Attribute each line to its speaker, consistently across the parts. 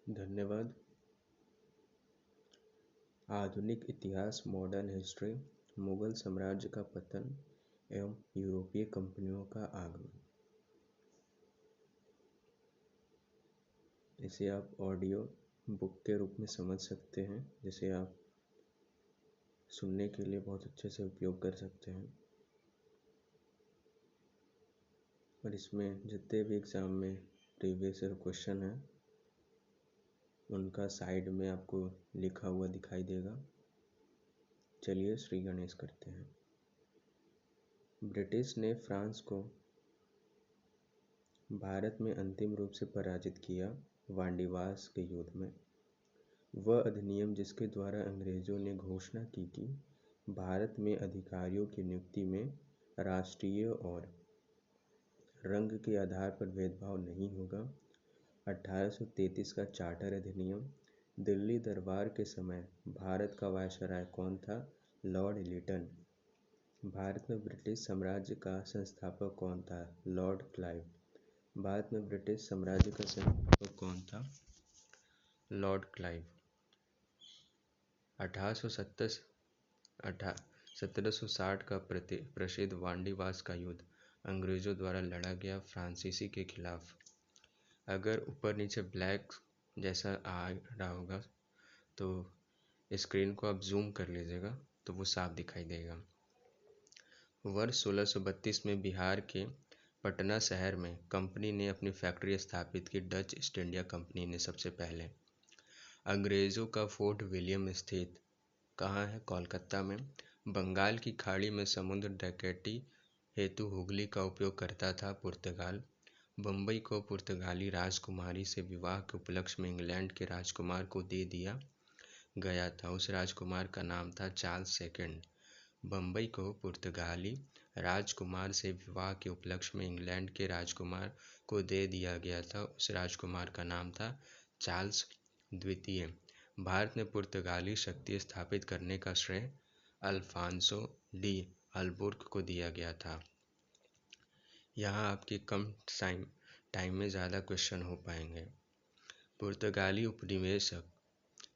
Speaker 1: धन्यवाद। आधुनिक इतिहास मॉडर्न हिस्ट्री, मुगल साम्राज्य का पतन एवं यूरोपीय कंपनियों का आगमन। इसे आप ऑडियो बुक के रूप में समझ सकते हैं, जिसे आप सुनने के लिए बहुत अच्छे से उपयोग कर सकते हैं। और इसमें जितने भी एग्ज़ाम में प्रीवियस ईयर क्वेश्चन हैं उनका साइड में आपको लिखा हुआ दिखाई देगा। चलिए श्री गणेश करते हैं। ब्रिटिश ने फ्रांस को भारत में अंतिम रूप से पराजित किया वांडीवास के युद्ध में। वह अधिनियम जिसके द्वारा अंग्रेज़ों ने घोषणा की कि भारत में अधिकारियों की नियुक्ति में राष्ट्रीय और रंग के आधार पर भेदभाव नहीं होगा। 1833 का चार्टर अधिनियम। दिल्ली दरबार के समय भारत का वायसराय कौन था? लॉर्ड लिटन। भारत में ब्रिटिश साम्राज्य का संस्थापक कौन था? Lord Clive. भारत में ब्रिटिश साम्राज्य का संस्थापक कौन था? Lord Clive. 1760 का प्रसिद्ध वांडीवास का युद्ध अंग्रेज़ों द्वारा लड़ा गया फ्रांसीसी के खिलाफ। अगर ऊपर नीचे ब्लैक जैसा आ रहा होगा तो स्क्रीन को आप जूम कर लीजिएगा तो वो साफ दिखाई देगा। वर्ष 1632 में बिहार के पटना शहर में कंपनी ने अपनी फैक्ट्री स्थापित की। डच ईस्ट इंडिया कंपनी ने सबसे पहले। अंग्रेज़ों का फोर्ट विलियम स्थित कहाँ है? कोलकाता में। बंगाल की खाड़ी में समुद्र डकैती हेतु हुगली का उपयोग करता था पुर्तगाल। बम्बई को पुर्तगाली राजकुमारी से विवाह के उपलक्ष्य में इंग्लैंड के राजकुमार को दे दिया गया था। उस राजकुमार का नाम था चार्ल्स सेकंड। बम्बई को पुर्तगाली राजकुमार से विवाह के उपलक्ष्य में इंग्लैंड के राजकुमार को दे दिया गया था। उस राजकुमार का नाम था चार्ल्स द्वितीय। भारत में पुर्तगाली शक्ति स्थापित करने का श्रेय अल्फांसो डी अल्बुर्क को दिया गया था। यहाँ आपके कम टाइम में ज़्यादा क्वेश्चन हो पाएंगे। पुर्तगाली उपनिवेशक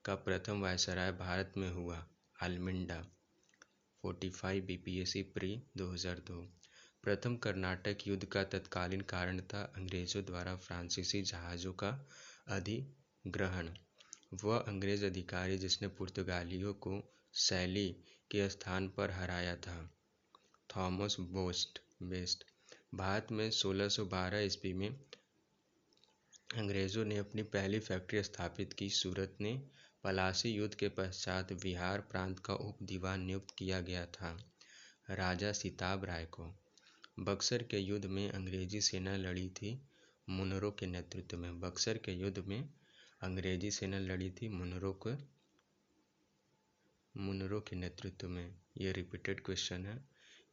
Speaker 1: का प्रथम वायसराय भारत में हुआ अल्मिंडा। 45 बीपीएससी प्री 2002। प्रथम कर्नाटक युद्ध का तत्कालीन कारण था अंग्रेज़ों द्वारा फ्रांसीसी जहाज़ों का अधिग्रहण। वह अंग्रेज़ अधिकारी जिसने पुर्तगालियों को शैली के स्थान पर हराया था, थॉमस बेस्ट। भारत में 1612 ईस्वी में अंग्रेज़ों ने अपनी पहली फैक्ट्री स्थापित की। सूरत ने पलासी युद्ध के पश्चात बिहार प्रांत का उप दीवान नियुक्त किया गया था राजा सिताब राय को। बक्सर के युद्ध में अंग्रेजी सेना लड़ी थी मुनरो के नेतृत्व में। बक्सर के युद्ध में अंग्रेजी सेना लड़ी थी मुनरो के नेतृत्व में। ये रिपीटेड क्वेश्चन है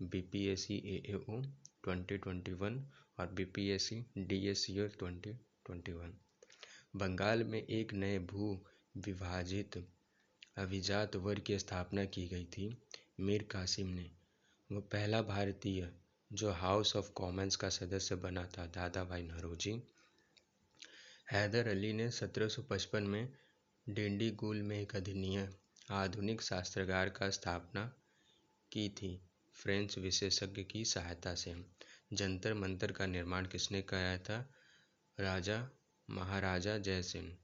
Speaker 1: बीपीएससी एएओ 2021 और बीपीएससी डीएससीओ 2021। बंगाल में एक नए भू विभाजित अभिजात वर्ग की स्थापना की गई थी मीर कासिम ने। वह पहला भारतीय जो हाउस ऑफ कॉमन्स का सदस्य बना था दादा भाई नौरोजी। हैदर अली ने 1755 में डिंडीगुल में एक आधुनिक शस्त्रागार का स्थापना की थी फ्रेंच विशेषज्ञ की सहायता से। जंतर मंतर का निर्माण किसने कराया था? महाराजा जयसिंह।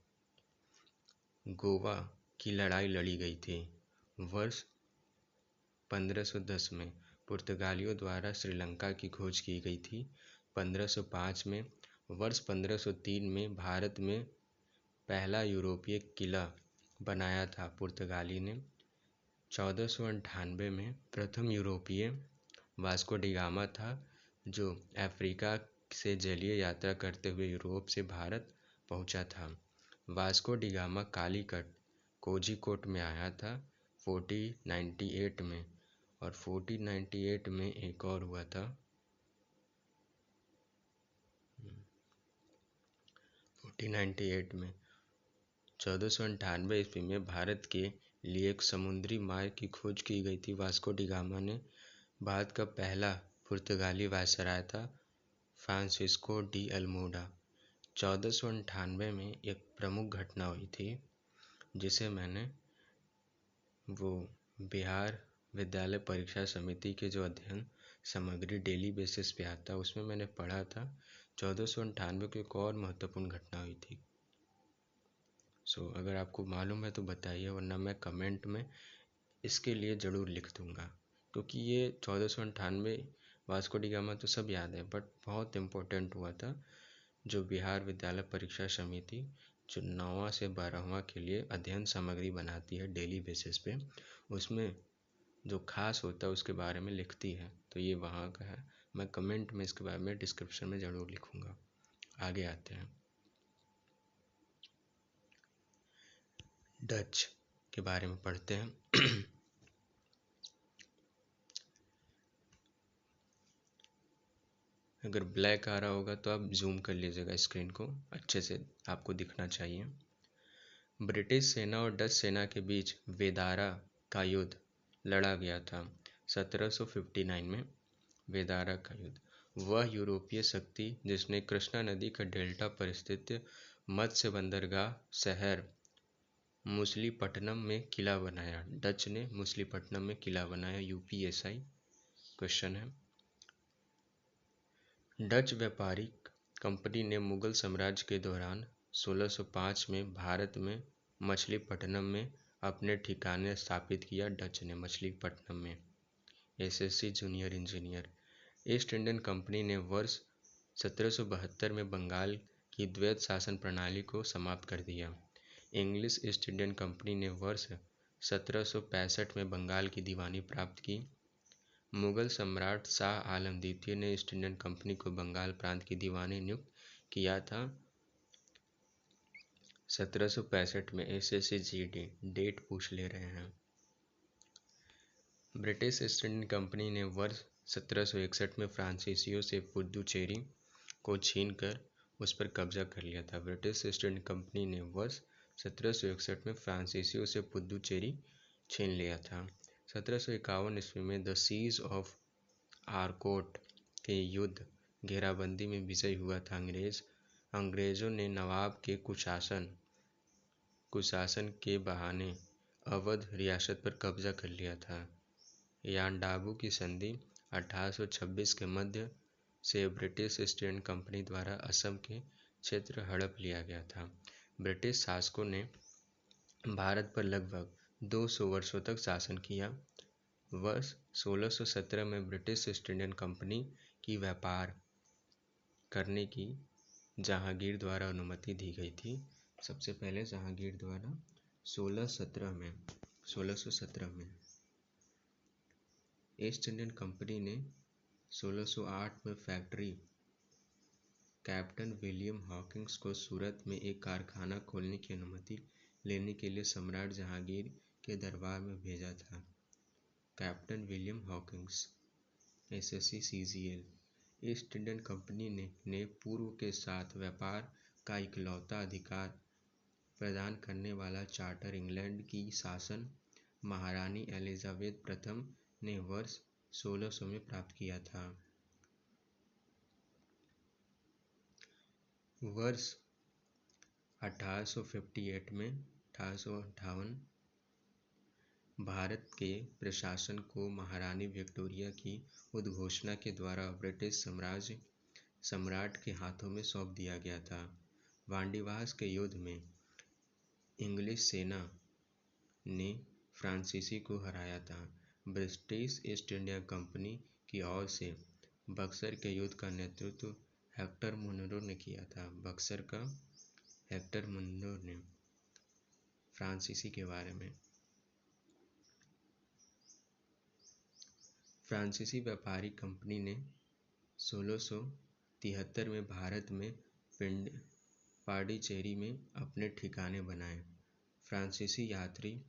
Speaker 1: गोवा की लड़ाई लड़ी गई थी वर्ष 1510 में। पुर्तगालियों द्वारा श्रीलंका की खोज की गई थी 1505 में। वर्ष 1503 में भारत में पहला यूरोपीय किला बनाया था पुर्तगाली ने। 1498 में प्रथम यूरोपीय वास्को डिगामा था जो अफ्रीका से जलीय यात्रा करते हुए यूरोप से भारत पहुंचा था। वास्को डिगामा कालीकट कोझिकोड में आया था 1498 में। और 1498 में एक और हुआ था 1498 में 1498 ईस्वी में भारत के लिए एक समुद्री मार्ग की खोज की गई थी। वास्को डिगामा ने भारत का पहला पुर्तगाली वायसराय था फ्रांसिस्को डी अल्मोडा। 1498 में एक प्रमुख घटना हुई थी जिसे मैंने वो बिहार विद्यालय परीक्षा समिति के जो अध्ययन सामग्री डेली बेसिस पे आता उसमें मैंने पढ़ा था। 1498 को एक और महत्वपूर्ण घटना हुई थी। अगर आपको मालूम है तो बताइए, वरना मैं कमेंट में इसके लिए ज़रूर लिख दूंगा, क्योंकि ये 1498 वास्को डी गामा तो सब याद है, बट बहुत इम्पोर्टेंट हुआ था। जो बिहार विद्यालय परीक्षा समिति जो 9वां से 12वां के लिए अध्ययन सामग्री बनाती है डेली बेसिस पे, उसमें जो खास होता है उसके बारे में लिखती है, तो ये वहाँ का है। मैं कमेंट में इसके बारे में डिस्क्रिप्शन में ज़रूर लिखूँगा। आगे आते हैं, डच के बारे में पढ़ते हैं। अगर ब्लैक आ रहा होगा तो आप जूम कर लीजिएगा स्क्रीन को, अच्छे से आपको दिखना चाहिए। ब्रिटिश सेना और डच सेना के बीच वेदारा का युद्ध लड़ा गया था 1759 में। वेदारा का युद्ध वह यूरोपीय शक्ति जिसने कृष्णा नदी का डेल्टा पर स्थित मत्स्य बंदरगाह शहर मुसलीपट्टनम में किला बनाया। डच ने मुसलीपट्टनम में किला बनाया। यूपीएसआई क्वेश्चन है। डच व्यापारिक कंपनी ने मुगल साम्राज्य के दौरान 1605 में भारत में मछलीपट्टनम में अपने ठिकाने स्थापित किया। डच ने मछलीपट्टनम में। SSC junior engineer. East Indian company ने वर्ष 1772 में बंगाल की द्वैत शासन प्रणाली को समाप्त कर दिया। इंग्लिश ईस्ट इंडियन कंपनी ने वर्ष 1765 में बंगाल की दीवानी प्राप्त की। मुगल सम्राट शाह आलम द्वितीय ने ईस्ट इंडियन कंपनी को बंगाल प्रांत की दीवानी नियुक्त किया था 1765 में। एसएससी जीडी डेट पूछ ले रहे हैं। ब्रिटिश ईस्ट इंडियन कंपनी ने वर्ष 1761 में फ्रांसीसियों से पुडुचेरी को छीनकर उस पर कब्जा कर लिया था। ब्रिटिश ईस्ट इंडियन कंपनी ने वर्ष 1761 में फ्रांसीसियों से पुडुचेरी छीन लिया था। 1751 ईस्वी में द सीज ऑफ आरकोट के युद्ध घेराबंदी में विजय हुआ था। अंग्रेजों ने नवाब के कुशासन के बहाने अवध रियासत पर कब्जा कर लिया था। यांडाबू की संधि 1826 के मध्य से ब्रिटिश ईस्ट इंडियन कंपनी द्वारा असम के क्षेत्र हड़प लिया गया था। ब्रिटिश शासकों ने भारत पर लगभग 200 वर्षों तक शासन किया। वर्ष 1617 में ब्रिटिश ईस्ट इंडियन कंपनी की व्यापार करने की जहांगीर द्वारा अनुमति दी गई थी। सबसे पहले जहांगीर द्वारा 1617 में ईस्ट इंडियन कंपनी ने 1608 में फैक्ट्री कैप्टन विलियम हॉकिंस को सूरत में एक कारखाना खोलने की अनुमति लेने के लिए सम्राट जहांगीर के दरबार में भेजा था। Captain William Hawkins. SSC CGL. East Indian company ने पूर्व के साथ व्यापार का इकलौता अधिकार प्रदान करने वाला चार्टर इंग्लैंड की शासन महारानी एलिजाबेथ प्रथम ने वर्ष 1600 में प्राप्त किया था। वर्ष 1858 भारत के प्रशासन को महारानी विक्टोरिया की उद्घोषणा के द्वारा ब्रिटिश सम्राट के हाथों में सौंप दिया गया था। वांडीवास के युद्ध में इंग्लिश सेना ने फ्रांसीसी को हराया था। ब्रिटिश ईस्ट इंडिया कंपनी की ओर से बक्सर के युद्ध का नेतृत्व हेक्टर मुनरो ने किया था। बक्सर का हेक्टर मुनरो ने। फ्रांसीसी के बारे में। फ्रांसीसी व्यापारिक कंपनी ने 1673 में भारत में पांडिचेरी में अपने ठिकाने बनाए। फ्रांसीसी यात्री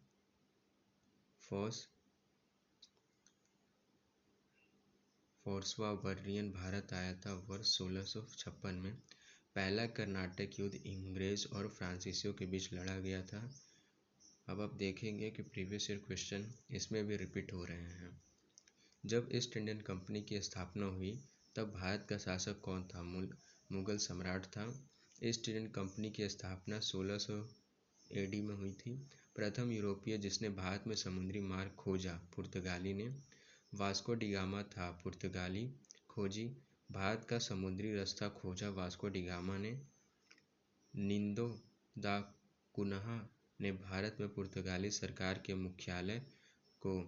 Speaker 1: फोर्सवा बर्लियन भारत आया था वर्ष 1656 में। पहला कर्नाटक युद्ध अंग्रेज और फ्रांसीसियों के बीच लड़ा गया था। अब आप देखेंगे कि प्रीवियस ईयर क्वेश्चन इसमें भी रिपीट हो रहे हैं। जब ईस्ट इंडियन कंपनी की स्थापना हुई तब भारत का शासक कौन था? मुगल सम्राट था ईस्ट इंडियन कंपनी की स्थापना 1600 एडी में हुई थी। प्रथम यूरोपीय जिसने भारत में समुद्री मार्ग खोजा पुर्तगाली ने वास्को डी गामा था। पुर्तगाली खोजी भारत का समुद्री रास्ता खोजा वास्को डी गामा ने। निंदो दा कुन्हा ने भारत में पुर्तगाली सरकार के मुख्यालय को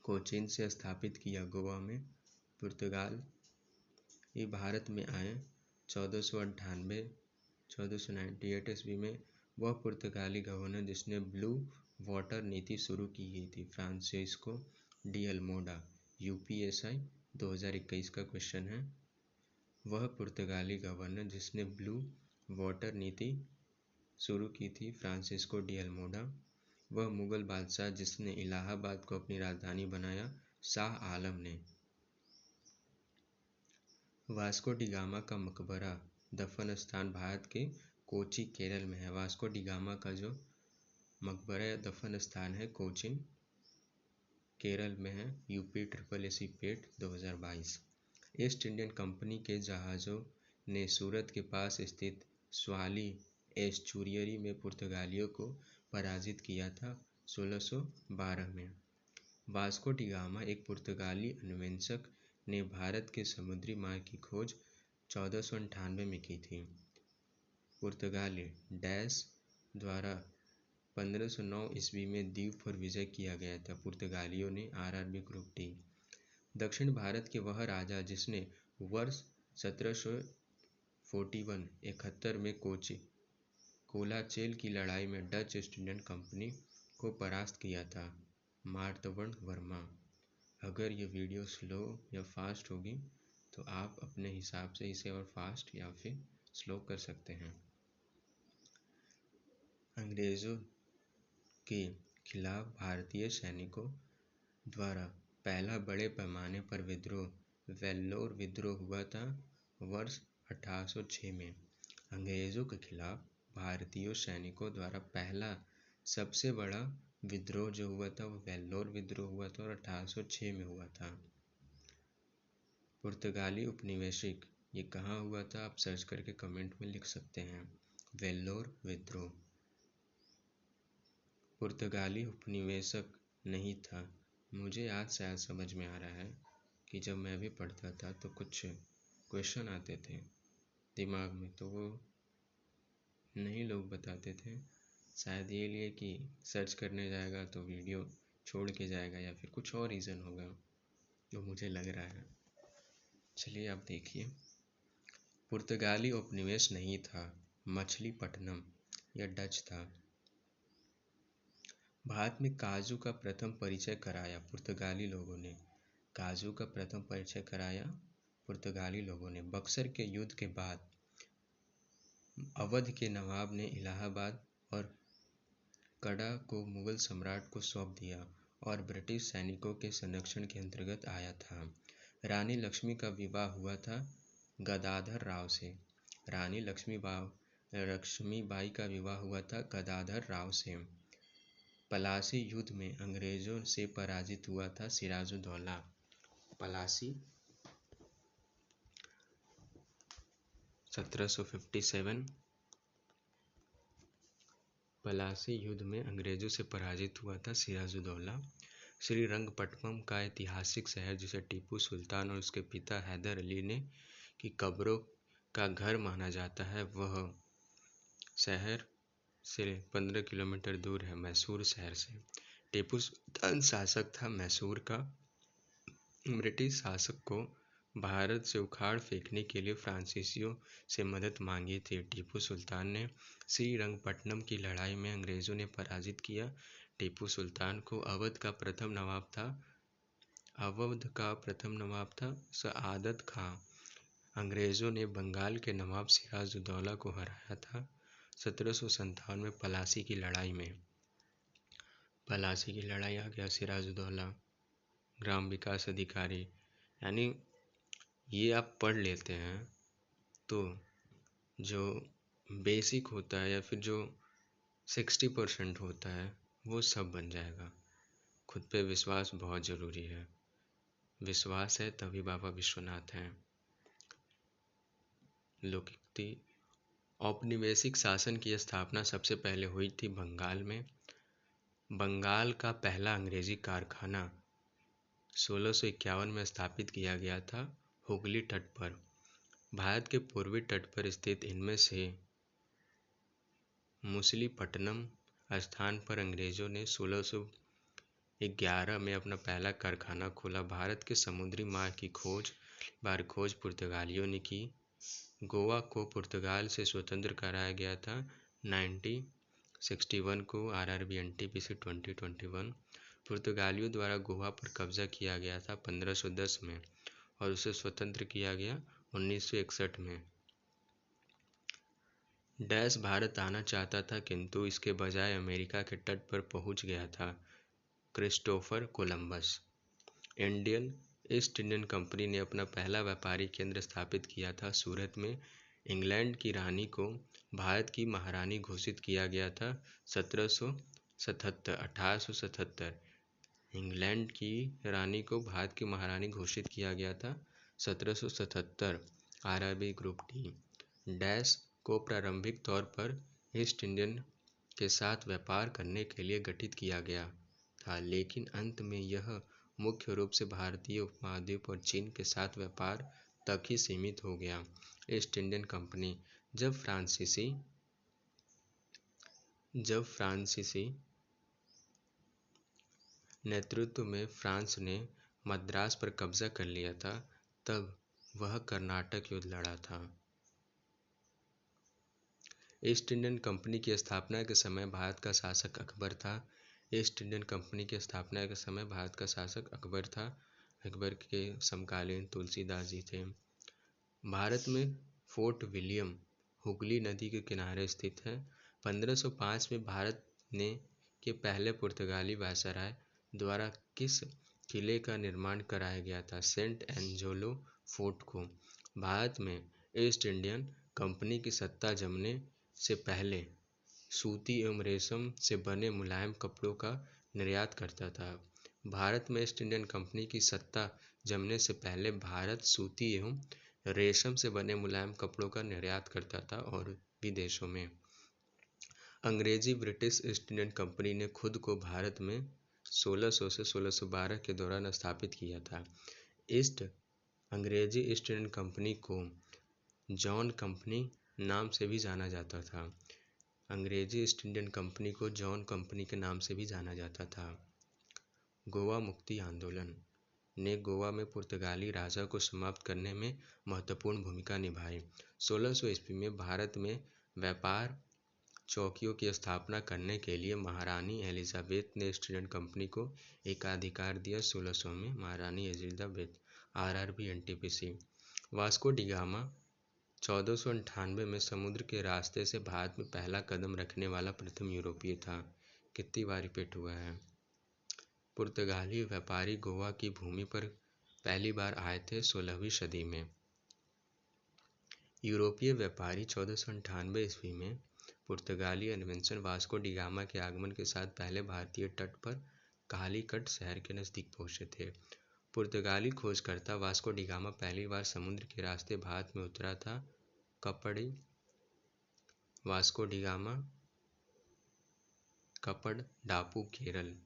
Speaker 1: कोचीन से स्थापित किया। गोवा में पुर्तगाल ये भारत में आए 1498 ईस्वी में। वह पुर्तगाली गवर्नर जिसने ब्लू वाटर नीति शुरू की गई थी फ्रांसिस्को डी अल्मोडा। यूपीएसआई 2021 का क्वेश्चन है। वह पुर्तगाली गवर्नर जिसने ब्लू वाटर नीति शुरू की थी फ्रांसिस्को डी अल्मोडा। वह मुगल बादशाह जिसने इलाहाबाद को अपनी राजधानी बनाया शाह आलम ने। वास्को डी गामा का मकबरा दफन स्थान भारत के कोची केरल में है। वास्को डी गामा का जो मकबरा या दफन स्थान है कोचिन केरल में है। यूपी SSSC पेट 2022। ईस्ट इंडियन कंपनी के जहाज़ों ने सूरत के पास स्थित स्वाली एस्चुरियरी में पुर्तगालियों को पराजित किया था 1612 में। वास्को डी गामा एक पुर्तगाली अन्वेषक ने भारत के समुद्री मार्ग की खोज 1498 में की थी। पुर्तगाली डैश द्वारा 1509 ईस्वी में द्वीप पर विजय किया गया था। पुर्तगालियों ने RRB ग्रुप डी। दक्षिण भारत के वह राजा जिसने वर्ष 1741 में कोलाचेल की लड़ाई में डच ईस्ट इंडियन कंपनी को परास्त किया था। मार्तंड वर्मा। अगर ये वीडियो स्लो या फास्ट होगी तो आप अपने हिसाब से इसे और फास्ट या फिर स्लो कर सकते हैं। अंग्रेज़ों के खिलाफ भारतीय सैनिकों द्वारा पहला बड़े पैमाने पर विद्रोह वेल्लोर विद्रोह हुआ था वर्ष 1806 में। अंग्रेज़ों के खिलाफ भारतीय सैनिकों द्वारा पहला सबसे बड़ा विद्रोह जो हुआ था वो वेल्लोर विद्रोह हुआ था और 1806 में हुआ था। पुर्तगाली उपनिवेशिक ये कहाँ हुआ था आप सर्च करके कमेंट में लिख सकते हैं। वेल्लोर विद्रोह पुर्तगाली उपनिवेशक नहीं था। मुझे आज शायद समझ में आ रहा है कि जब मैं भी पढ़ता था तो कुछ क्वेश्चन आते थे दिमाग में तो वो नहीं लोग बताते थे। शायद ये लिए कि सर्च करने जाएगा तो वीडियो छोड़ के जाएगा या फिर कुछ और रीज़न होगा जो मुझे लग रहा है। चलिए आप देखिए। पुर्तगाली उपनिवेश नहीं था। मछलीपट्टनम या डच था। भारत में काजू का प्रथम परिचय कराया पुर्तगाली लोगों ने। काजू का प्रथम परिचय कराया पुर्तगाली लोगों ने। बक्सर के युद्ध के बाद अवध के नवाब ने इलाहाबाद और कड़ा को मुगल सम्राट को सौंप दिया और ब्रिटिश सैनिकों के संरक्षण के अंतर्गत आया था। रानी लक्ष्मीबाई का हुआ था गदाधर राव से। रानी लक्ष्मीबाई का विवाह हुआ था गदाधर राव से। पलासी युद्ध में अंग्रेजों से पराजित हुआ था सिराजुद्दौला। पलासी 1757। पलासी युद्ध में अंग्रेजों से पराजित हुआ था सिराजुद्दौला। श्रीरंगपट्टनम का ऐतिहासिक शहर जिसे टीपू सुल्तान और उसके पिता हैदर अली ने की कब्रों का घर माना जाता है वह शहर से 15 किलोमीटर दूर है मैसूर शहर से। टीपू सुल्तान शासक था मैसूर का। ब्रिटिश शासक को भारत से उखाड़ फेंकने के लिए फ्रांसीसियों से मदद मांगी थी। टीपू सुल्तान ने श्रीरंगपट्टनम की लड़ाई में अंग्रेजों ने पराजित किया। टीपू सुल्तान को अवध का प्रथम नवाब था सआदत खां। अंग्रेजों ने बंगाल के नवाब सिराजुद्दौला को हराया था 1757 में पलासी की लड़ाई में। पलासी की लड़ाई आ गया सिराजुद्दौला ग्राम विकास अधिकारी। यानी ये आप पढ़ लेते हैं तो जो बेसिक होता है या फिर जो 60% होता है वो सब बन जाएगा। खुद पे विश्वास बहुत ज़रूरी है। विश्वास है तभी बाबा विश्वनाथ हैं। लोकोक्ति औपनिवेशिक शासन की स्थापना सबसे पहले हुई थी बंगाल में। बंगाल का पहला अंग्रेजी कारखाना 1651 में स्थापित किया गया था हुगली तट पर। भारत के पूर्वी तट पर स्थित इनमें से मछलीपट्टनम स्थान पर अंग्रेजों ने 1611 में अपना पहला कारखाना खोला। भारत के समुद्री मार्ग की खोज पुर्तगालियों ने की। गोवा को पुर्तगाल से स्वतंत्र कराया गया था 1961 को। RRB NTPC 2021। पुर्तगालियों द्वारा गोवा पर कब्जा किया गया था 1510 में और उसे स्वतंत्र किया गया 1961 में। डैश भारत आना चाहता था किंतु इसके बजाय अमेरिका के तट पर पहुंच गया था Christopher Columbus. Indian east Indian company ने अपना पहला व्यापारिक केंद्र स्थापित किया था सूरत में। इंग्लैंड की रानी को भारत की महारानी घोषित किया गया था 1877। इंग्लैंड की रानी को भारत की महारानी घोषित किया गया था 1777। आरआरबी ग्रुप डी डैश को प्रारंभिक तौर पर ईस्ट इंडियन के साथ व्यापार करने के लिए गठित किया गया था, लेकिन अंत में यह मुख्य रूप से भारतीय उपमहाद्वीप और चीन के साथ व्यापार तक ही सीमित हो गया। ईस्ट इंडियन कंपनी जब फ्रांसीसी नेतृत्व में फ्रांस ने मद्रास पर कब्जा कर लिया था, तब वह कर्नाटक युद्ध लड़ा था। ईस्ट इंडियन कंपनी की स्थापना के समय भारत का शासक अकबर था। ईस्ट इंडियन कंपनी की स्थापना के समय भारत का शासक अकबर था। अकबर के समकालीन तुलसीदास जी थे। भारत में फोर्ट विलियम हुगली नदी के किनारे स्थित है। 1505 में भारत ने के पहले पुर्तगाली वायसराय द्वारा किस किले का निर्माण कराया गया था? सेंट एंजेलो फोर्ट को। भारत में ईस्ट इंडियन कंपनी की सत्ता जमने से पहले सूती एवं रेशम से बने मुलायम कपड़ों का निर्यात करता था। भारत में ईस्ट इंडियन कंपनी की सत्ता जमने से पहले भारत सूती एवं रेशम से बने मुलायम कपड़ों का निर्यात करता था और विदेशों में। अंग्रेजी ब्रिटिश ईस्ट इंडियन कंपनी ने खुद को भारत में 1600 से 1612 के दौरान स्थापित किया था। अंग्रेजी ईस्ट इंडियन कंपनी को जॉन कंपनी नाम से भी जाना जाता था। अंग्रेजी ईस्ट इंडियन कंपनी को जॉन कंपनी के नाम से भी जाना जाता था। गोवा मुक्ति आंदोलन ने गोवा में पुर्तगाली राजा को समाप्त करने में महत्वपूर्ण भूमिका निभाई। 1600 ईस्वी में भारत में व्यापार चौकियों की स्थापना करने के लिए महारानी एलिजाबेथ ने ईस्ट इंडियन कंपनी को एकाधिकार दिया। 1600 में महारानी Elizabeth. RRB NTPC. Vasco D gamma 1498 में समुद्र के रास्ते से भारत में पहला कदम रखने वाला प्रथम यूरोपीय था। कितनी बार रिपीट हुआ है? पुर्तगाली व्यापारी गोवा की भूमि पर पहली बार आए थे 16वीं सदी में। यूरोपीय व्यापारी 1498 ईस्वी में पुर्तगाली अन्वेषक वास्को डी गामा के आगमन के साथ पहले भारतीय तट पर कालीकट शहर के नजदीक पहुंचे थे। पुर्तगाली खोजकर्ता वास्को डी गामा पहली बार समुद्र के रास्ते भारत में उतरा था। कपड़ी वास्को डी गामा कपड़ डापू केरल।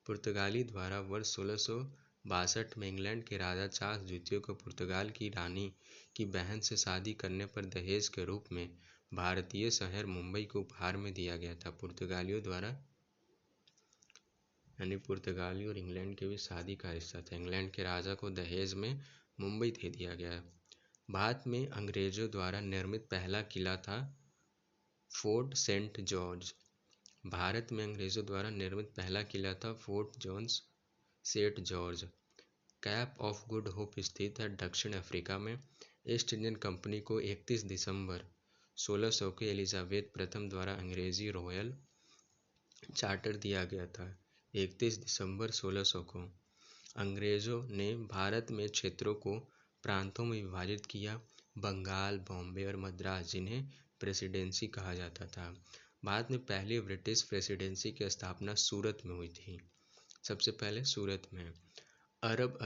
Speaker 1: पुर्तगाली द्वारा वर्ष 1662 में इंग्लैंड के राजा चार्ल्स द्वितीय को पुर्तगाल की रानी की बहन से शादी करने पर दहेज के रूप में भारतीय शहर मुंबई को उपहार में दिया गया था। पुर्तगालियों द्वारा यानी पुर्तगाली और इंग्लैंड के भी शादी का रिश्ता था। इंग्लैंड के राजा को दहेज में मुंबई दे दिया गया। भारत में अंग्रेजों द्वारा निर्मित पहला किला था फोर्ट सेंट जॉर्ज। भारत में अंग्रेजों द्वारा निर्मित पहला किला था fort Saint George. Cape of good hope स्थित है दक्षिण अफ्रीका में। ईस्ट इंडियन कंपनी को 31 दिसंबर 1600 को एलिजाबेथ प्रथम द्वारा अंग्रेजी रॉयल चार्टर दिया गया था। 31 दिसंबर 1600 को अंग्रेजों ने भारत में क्षेत्रों को प्रांतों में विभाजित किया। बंगाल, बॉम्बे और मद्रास, जिन्हें प्रेसिडेंसी कहा जाता था। भारत में पहली ब्रिटिश प्रेसिडेंसी की स्थापना सूरत में हुई थी। सबसे पहले सूरत में अरब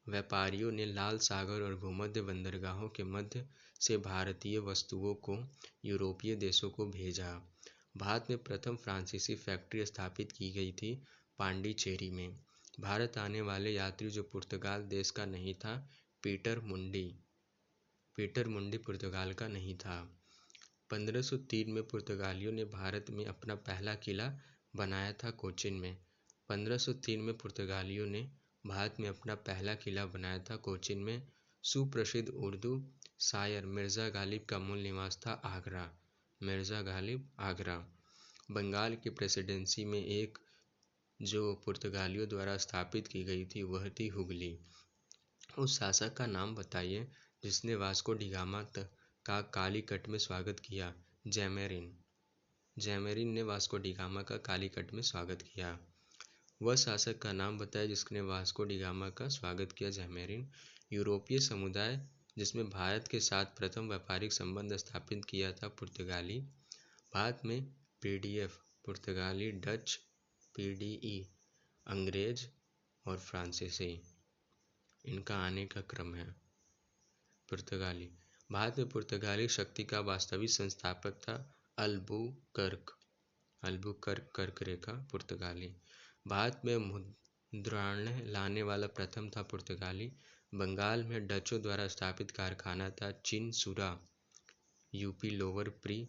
Speaker 1: व्यापारियों ने लाल सागर और भूमध्य बंदरगाहों के मध्य से भारतीय वस्तुओं को यूरोपीय देशों को भेजा। भारत में प्रथम फ्रांसीसी फैक्ट्री स्थापित की गई थी पांडिचेरी में। भारत आने वाले यात्री जो पुर्तगाल देश का नहीं था, पीटर मुंडी पुर्तगाल का नहीं था। 1503 में पुर्तगालियों ने भारत में अपना पहला किला बनाया था कोचिन में। 1503 में पुर्तगालियों ने भारत में अपना पहला किला बनाया था कोचिन में। सुप्रसिद्ध उर्दू शायर मिर्ज़ा गालिब का मूल निवास था आगरा। मिर्ज़ा गालिब, आगरा। बंगाल की प्रेसिडेंसी में एक जो पुर्तगालियों द्वारा स्थापित की गई थी वह थी हुगली। उस शासक का नाम बताइए जिसने वास्को डी गामा का कालीकट में स्वागत किया। जैमेरिन। जैमेरिन ने वास्को डी गामा का कालीकट में स्वागत किया। वह शासक का नाम बताया जिसने वास्को डी गामा का स्वागत किया। जैमेरिन। यूरोपीय समुदाय जिसमें भारत के साथ प्रथम व्यापारिक संबंध स्थापित किया था पुर्तगाली। भारत में पीडीएफ पुर्तगाली, डच, पीडीई अंग्रेज और फ्रांसीसी, इनका आने का क्रम है। पुर्तगाली। भारत में पुर्तगाली शक्ति का वास्तविक संस्थापक था अल्बुकर्क। कर्क रेखा पुर्तगाली। भारत में मुद्रायण लाने वाला प्रथम था पुर्तगाली। बंगाल में डचों द्वारा स्थापित कारखाना था Chinsura, UP lower pre.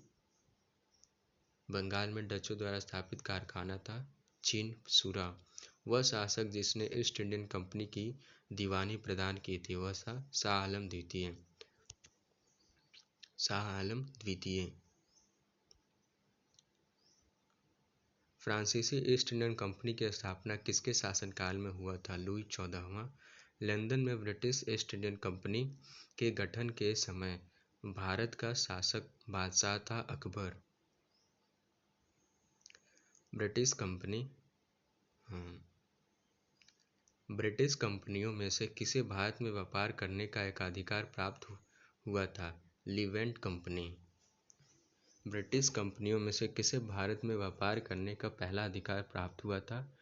Speaker 1: Bengal में डचों द्वारा स्थापित कारखाना था चिनसुरा। वह शासक जिसने ईस्ट इंडियन कंपनी की दीवानी प्रदान की थी वह था शाह आलम द्वितीय। शाह आलम द्वितीय। फ्रांसीसी ईस्ट इंडियन कंपनी की स्थापना किसके शासनकाल में हुआ था? लुई 14वां। लंदन में ब्रिटिश ईस्ट इंडियन कंपनी के गठन के समय भारत का शासक बादशाह था अकबर। British company. ब्रिटिश कंपनियों में से किसे भारत में व्यापार करने का एकाधिकार प्राप्त हुआ था? लीवेंट कंपनी। ब्रिटिश कंपनियों में से किसे भारत में व्यापार करने का पहला अधिकार प्राप्त हुआ था?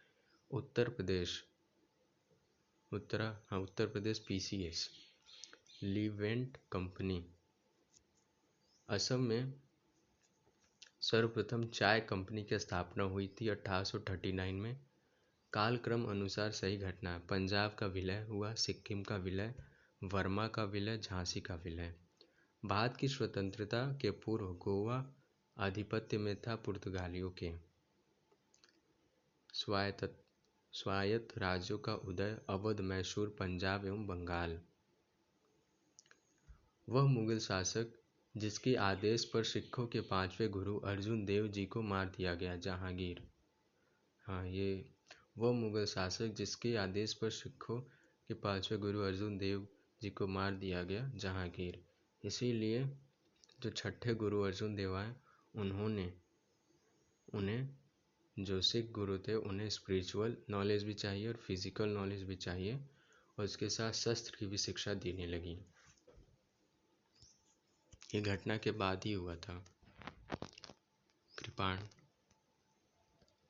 Speaker 1: उत्तर प्रदेश। उत्तर प्रदेश पीसीएस। लीवेंट कंपनी। असम में सर्वप्रथम चाय कंपनी की स्थापना हुई थी 1839 में। कालक्रम अनुसार सही घटना है। पंजाब का विलय हुआ, सिक्किम का विलय, वर्मा का विलय, झांसी का विलय। भारत की स्वतंत्रता के पूर्व गोवा आधिपत्य में था पुर्तगालियों के। स्वायत्त राज्यों का उदय अवध, मैसूर, पंजाब एवं बंगाल। वह मुगल शासक जिसके आदेश पर सिखों के पांचवें गुरु अर्जुन देव जी को मार दिया गया। जहांगीर। वह मुगल शासक जिसके आदेश पर सिखों के पांचवें गुरु अर्जुन देव जी को मार दिया गया। जहांगीर। इसीलिए जो छठे गुरु अर्जुन देव आए उन्हें जो सिख गुरु थे उन्हें स्पिरिचुअल नॉलेज भी चाहिए और फिजिकल नॉलेज भी चाहिए और उसके साथ शस्त्र की भी शिक्षा देने लगी। ये घटना के बाद ही हुआ था। कृपाण।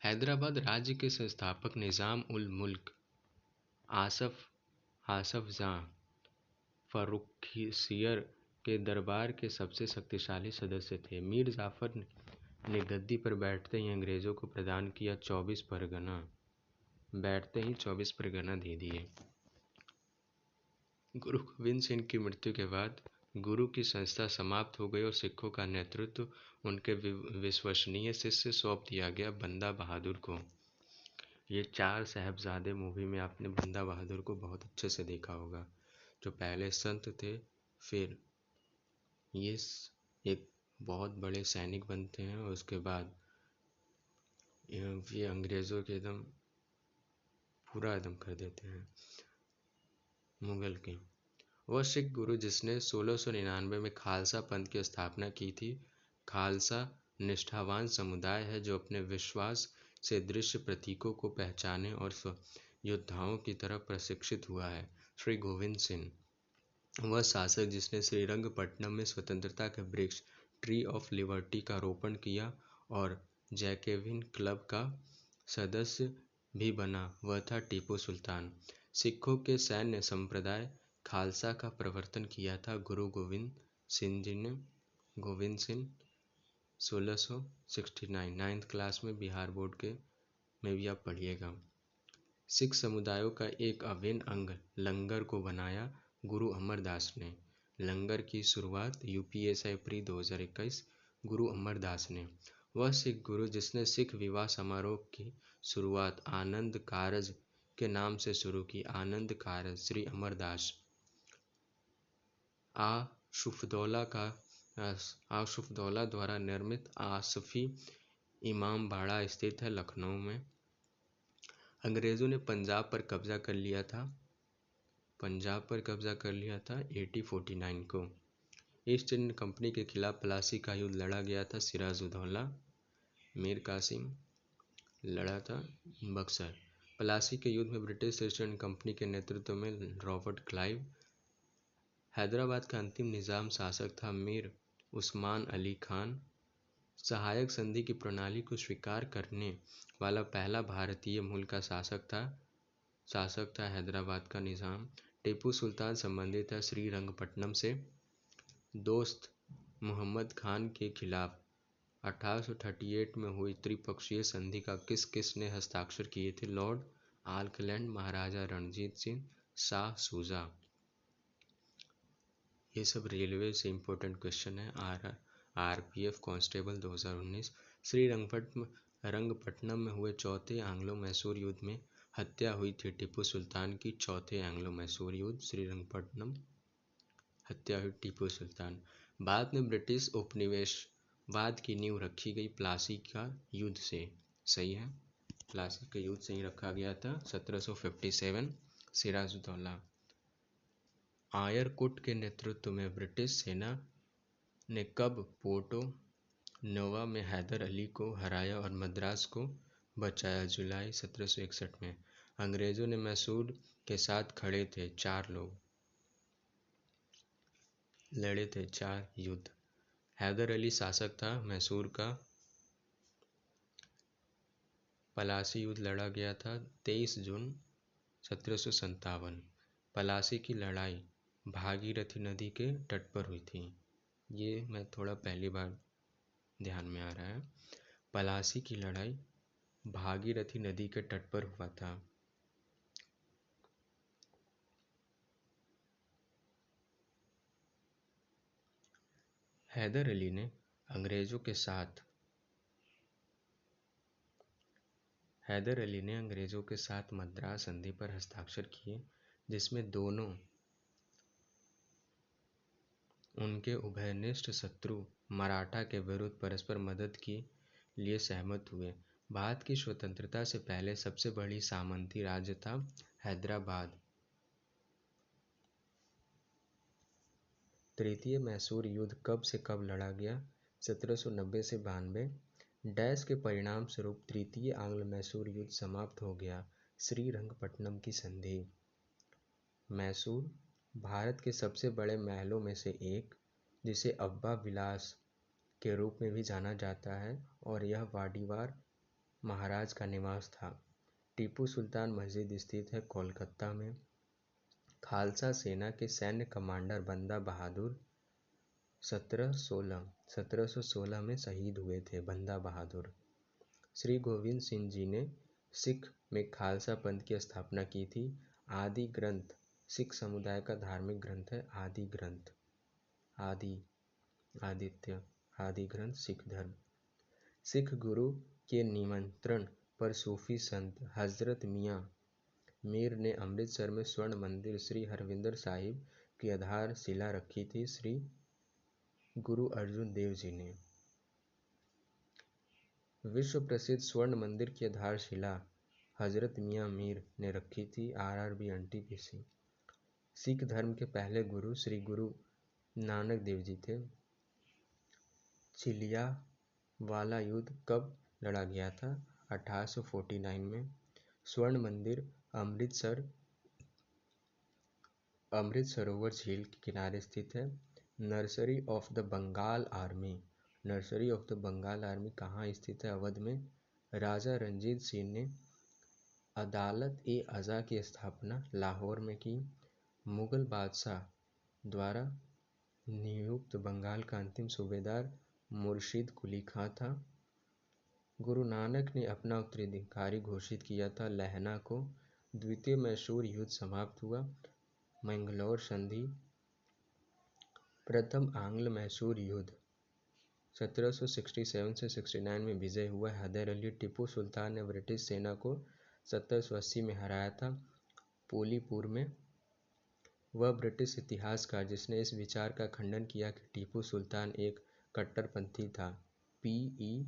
Speaker 1: हैदराबाद राज्य के संस्थापक निजाम उल मुल्क आसफ जाह फर्रुखिसियर के दरबार के सबसे शक्तिशाली सदस्य थे। मीर जाफर ने गद्दी पर बैठते ही अंग्रेजों को प्रदान किया 24 परगना। दे दिए। गुरु गोविंद सिंह की मृत्यु के बाद गुरु की संस्था समाप्त हो गई और सिखों का नेतृत्व उनके विश्वसनीय शिष्य सौंप दिया गया बंदा बहादुर को। ये चार साहबजादे मूवी में आपने बंदा बहादुर को बहुत अच्छे से देखा होगा, जो पहले संत थे, फिर ये एक बहुत बड़े सैनिक बनते हैं और उसके बाद ये अंग्रेज़ों के एकदम पूरा एकदम कर देते हैं मुगल के। वह सिख गुरु जिसने 1699 में खालसा पंथ की स्थापना की थी। खालसा निष्ठावान समुदाय है जो अपने विश्वास से दृश्य प्रतीकों को पहचाने और योद्धाओं की तरह प्रशिक्षित हुआ है। श्री गोविंद सिंह। वह शासक जिसने श्रीरंगपट्टनम में स्वतंत्रता के वृक्ष ट्री ऑफ लिबर्टी का रोपण किया और जैकेविन क्लब का सदस्य भी बना, वह था टीपू सुल्तान। सिखों के सैन्य संप्रदाय खालसा का प्रवर्तन किया था गुरु गोविंद सिंह जी ने, गोविंद सिंह 1669। 9th क्लास में बिहार बोर्ड के में भी आप पढ़िएगा। सिख समुदायों का एक अभिन्न अंग लंगर को बनाया गुरु अमरदास ने। लंगर की शुरुआत यूपीएसआई प्री 2021 गुरु अमरदास ने। वह सिख गुरु जिसने सिख विवाह समारोह की शुरुआत आनंद कारज के नाम से शुरू की। आनंद कारज श्री अमरदास आशुफदौला द्वारा निर्मित आसफी इमामबाड़ा स्थित है लखनऊ में। अंग्रेज़ों ने पंजाब पर कब्जा कर लिया था 1849 को। ईस्ट इंडियन कंपनी के खिलाफ प्लासी का युद्ध लड़ा गया था। सिराजुद्दौला मीर कासिम लड़ा था बक्सर। प्लासी के युद्ध में ब्रिटिश ईस्ट इंडियन कंपनी के नेतृत्व में रॉबर्ट क्लाइव। हैदराबाद का अंतिम निज़ाम शासक था मीर उस्मान अली खान। सहायक संधि की प्रणाली को स्वीकार करने वाला पहला भारतीय मूल का शासक था हैदराबाद का निज़ाम। टीपू सुल्तान संबंधित है श्रीरंगपट्टनम से। दोस्त मोहम्मद खान के खिलाफ 1838 में हुई त्रिपक्षीय संधि का किस किस ने हस्ताक्षर किए थे? लॉर्ड ऑकलैंड, महाराजा रणजीत सिंह, शाह सूजा। ये सब रेलवे से इम्पोर्टेंट क्वेश्चन है। RPF constable 2019। रंगपट्टनम में हुए चौथे एंग्लो मैसूर युद्ध में हत्या हुई थी टीपू सुल्तान की। चौथे एंग्लो मैसूर युद्ध श्रीरंगपट्टनम, हत्या हुई टीपू सुल्तान। बाद में ब्रिटिश उपनिवेशवाद की नींव रखी गई प्लासी का युद्ध से। सही है, प्लासी का युद्ध से ही रखा गया था 1757। सिराजुद्दौला। आयरकुट के नेतृत्व में ब्रिटिश सेना ने कब पोर्टो नोवा में हैदर अली को हराया और मद्रास को बचाया? जुलाई 1761 में। अंग्रेजों ने मैसूर के साथ खड़े थे 4 लोग, लड़े थे 4 युद्ध। हैदर अली शासक था मैसूर का। पलासी युद्ध लड़ा गया था 23 जून 1757। पलासी की लड़ाई भागीरथी नदी के तट पर हुई थी। ये मैं थोड़ा पहली बार ध्यान में आ रहा है। पलासी की लड़ाई भागीरथी नदी के तट पर हुआ था। हैदर अली ने अंग्रेजों के साथ मद्रास संधि पर हस्ताक्षर किए, जिसमें दोनों उनके उभयनिष्ठ शत्रु मराठा के विरुद्ध परस्पर मदद के लिए सहमत हुए। भारत की स्वतंत्रता से पहले सबसे बड़ी सामंती राज्य था हैदराबाद। तृतीय मैसूर युद्ध कब से कब लड़ा गया? 1790 से 92। डैश के परिणाम स्वरूप तृतीय आंग्ल मैसूर युद्ध समाप्त हो गया। श्रीरंगपट्टनम की संधि। मैसूर भारत के सबसे बड़े महलों में से एक, जिसे अब्बा विलास के रूप में भी जाना जाता है, और यह वाडीवार महाराज का निवास था। टीपू सुल्तान मस्जिद स्थित है कोलकाता में। खालसा सेना के सैन्य कमांडर बंदा बहादुर 1716 में शहीद हुए थे। बंदा बहादुर। श्री गोविंद सिंह जी ने सिख में खालसा पंथ की स्थापना की थी। आदि ग्रंथ सिख समुदाय का धार्मिक ग्रंथ है। आदि ग्रंथ, आदित्य, आदि ग्रंथ सिख धर्म। सिख गुरु के निमंत्रण पर सूफी संत हजरत मियाँ मीर ने अमृतसर में स्वर्ण मंदिर श्री हरविंदर साहिब की आधारशिला रखी थी। श्री गुरु अर्जुन देव जी ने। विश्व प्रसिद्ध स्वर्ण मंदिर की आधारशिला हजरत मियाँ मीर ने रखी थी। RRB NTPC. सिख धर्म के पहले गुरु श्री गुरु नानक देव जी थे। चिलियावाला युद्ध कब लड़ा गया था? 1849 में। स्वर्ण मंदिर अमृत सरोवर झील के किनारे स्थित है। Nursery of the Bengal army कहाँ स्थित है? अवध में। राजा रंजीत सिंह ने अदालत-ए-अज़ा की स्थापना लाहौर में की। मुगल बादशाह द्वारा नियुक्त बंगाल का अंतिम सूबेदार मुर्शिद कुली खां था। गुरु नानक ने अपना उत्तराधिकारी घोषित किया था लहना को। द्वितीय मैसूर युद्ध समाप्त हुआ। मैंगलोर संधि। प्रथम आंग्ल मैसूर युद्ध 1767 से 69 में विजय हुआ। हैदर अली टीपू सुल्तान ने ब्रिटिश सेना को 1780 में हराया था पोलीपुर में। वह ब्रिटिश इतिहासकार जिसने इस विचार का खंडन किया कि टीपू सुल्तान एक कट्टरपंथी था। P.E.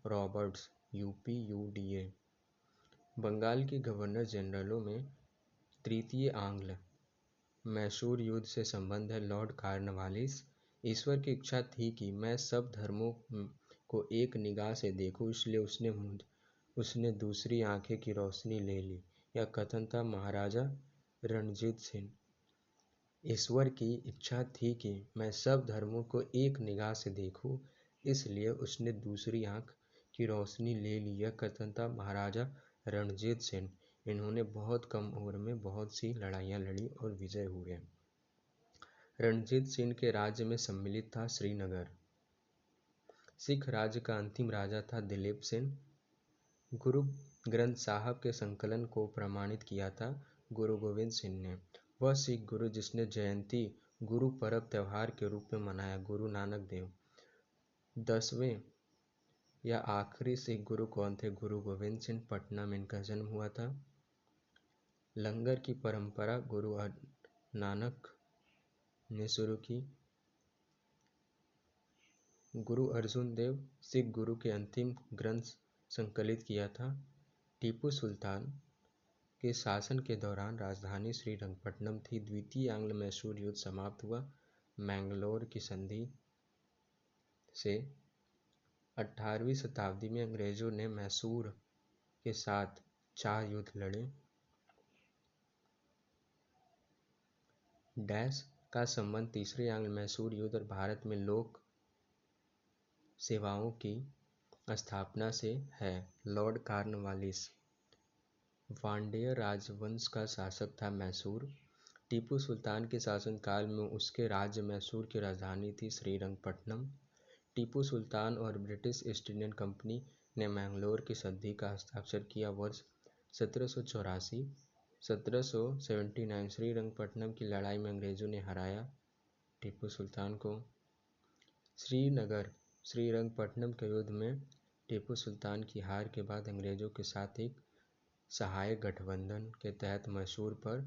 Speaker 1: Roberts UPUDA। बंगाल के गवर्नर जनरलों में तृतीय आंग्ल मैसूर युद्ध से संबंध है। Lord Cornwallis. ईश्वर की इच्छा थी कि मैं सब धर्मों को एक निगाह से देखूं, इसलिए उसने दूसरी आंखें की रोशनी ले ली। यह कथन था महाराजा रणजीत सिंह। ईश्वर की इच्छा थी कि मैं सब धर्मों को एक निगाह से देखूं, इसलिए उसने दूसरी आंख की रोशनी ले ली। यह कथन था महाराजा रणजीत सिंह। इन्होंने बहुत कम उम्र में बहुत सी लड़ाइयाँ लड़ी और विजय हुए। रणजीत सिंह के राज्य में सम्मिलित था श्रीनगर। सिख राज्य का अंतिम राजा था दिलीप सिंह। गुरु ग्रंथ साहब के संकलन को प्रमाणित किया था गुरु गोविंद सिंह ने। वह सिख गुरु जिसने जयंती गुरु पर्व त्योहार के रूप में मनाया। गुरु नानक देव। 10वें या आखिरी सिख गुरु कौन थे? गुरु गोविंद सिंह। पटना में इनका जन्म हुआ था। लंगर की परंपरा गुरु नानक ने शुरू की। गुरु अर्जुन देव सिख गुरु के अंतिम ग्रंथ संकलित किया था। टीपू सुल्तान के शासन के दौरान राजधानी श्रीरंगपट्टनम थी। द्वितीय आंग्ल मैसूर युद्ध समाप्त हुआ मैंगलोर की संधि से। 18वीं शताब्दी में अंग्रेजों ने मैसूर के साथ 4 युद्ध लड़े। डैश का संबंध तीसरे आंग्ल मैसूर युद्ध और भारत में लोक सेवाओं की स्थापना से है। Lord Cornwallis. वांडेयर राजवंश का शासक था मैसूर। टीपू सुल्तान के शासनकाल में उसके राज्य मैसूर की राजधानी थी श्रीरंगपट्टनम। टीपू सुल्तान और ब्रिटिश ईस्ट इंडियन कंपनी ने मैंगलोर की संधि का हस्ताक्षर किया। वर्ष 1784। 1779 श्रीरंगपट्टनम की लड़ाई में अंग्रेजों ने हराया टीपू सुल्तान को। श्रीरंगपट्टनम के युद्ध में टीपू सुल्तान की हार के बाद अंग्रेजों के साथ एक सहायक गठबंधन के तहत मैसूर पर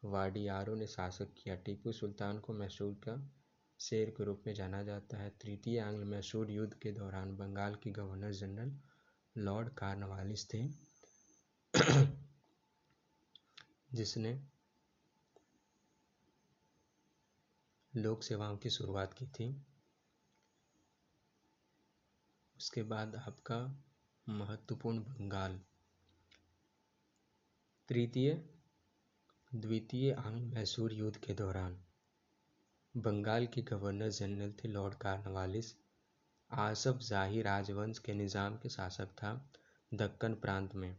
Speaker 1: वाडियारों ने शासन किया। टीपू सुल्तान को मैसूर का शेर के रूप में जाना जाता है। तृतीय आंग्ल मैसूर युद्ध के दौरान बंगाल के गवर्नर जनरल लॉर्ड कॉर्नवालिस थे जिसने लोक सेवाओं की शुरुआत की थी। उसके बाद आपका महत्वपूर्ण बंगाल। द्वितीय आंग्ल मैसूर युद्ध के दौरान बंगाल के गवर्नर जनरल थे लॉर्ड कॉर्नवालिस। आसफ जाही राजवंश के निज़ाम के शासक था दक्कन प्रांत में।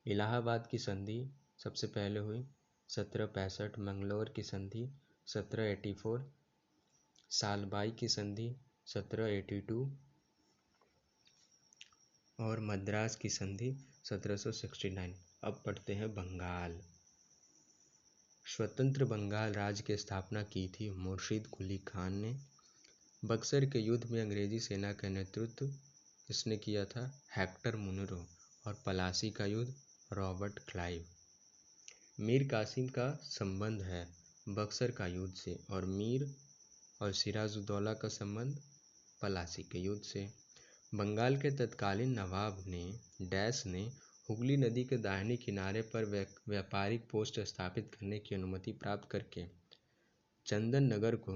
Speaker 1: इलाहाबाद की संधि सबसे पहले हुई 1765। मंगलौर की संधि 1784। सालबाई की संधि 1782 और मद्रास की संधि 1769। अब पढ़ते हैं बंगाल। स्वतंत्र बंगाल राज्य की स्थापना की थी मुर्शिद कुली खान ने। बक्सर के युद्ध में अंग्रेजी सेना का नेतृत्व किसने किया था? Hector Munro. और पलासी का युद्ध रॉबर्ट क्लाइव। मीर कासिम का संबंध है बक्सर का युद्ध से और मीर और सिराजुद्दौला का संबंध पलासी के युद्ध से। बंगाल के तत्कालीन नवाब ने डैश ने हुगली नदी के दाहिने किनारे पर व्यापारिक पोस्ट स्थापित करने की अनुमति प्राप्त करके चंदन नगर को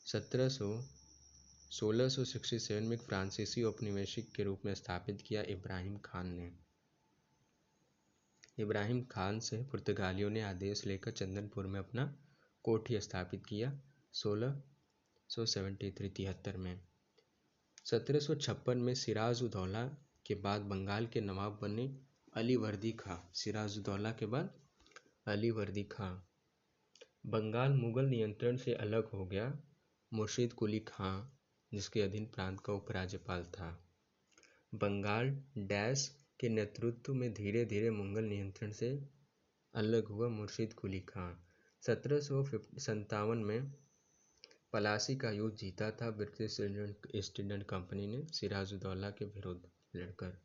Speaker 1: 1667 में एक फ्रांसीसी औपनिवेशिक के रूप में स्थापित किया। इब्राहिम खान से पुर्तगालियों ने आदेश लेकर चंदनपुर में अपना कोठी स्थापित किया 1673 में। 1756 में सिराजुद्दौला के बाद बंगाल के नवाब बने अली वर्दी खां। सिराजुद्दौला के बाद अली वर्दी खां। बंगाल मुगल नियंत्रण से अलग हो गया। मुर्शिद कुली खां जिसके अधीन प्रांत का उपराज्यपाल था। बंगाल डैश के नेतृत्व में धीरे धीरे मुगल नियंत्रण से अलग हुआ। मुर्शिद कुली खां 1757 में पलासी का युद्ध जीता था ब्रिटिश ईस्ट इंडियन कंपनी ने सिराजुद्दौला के विरुद्ध लड़कर।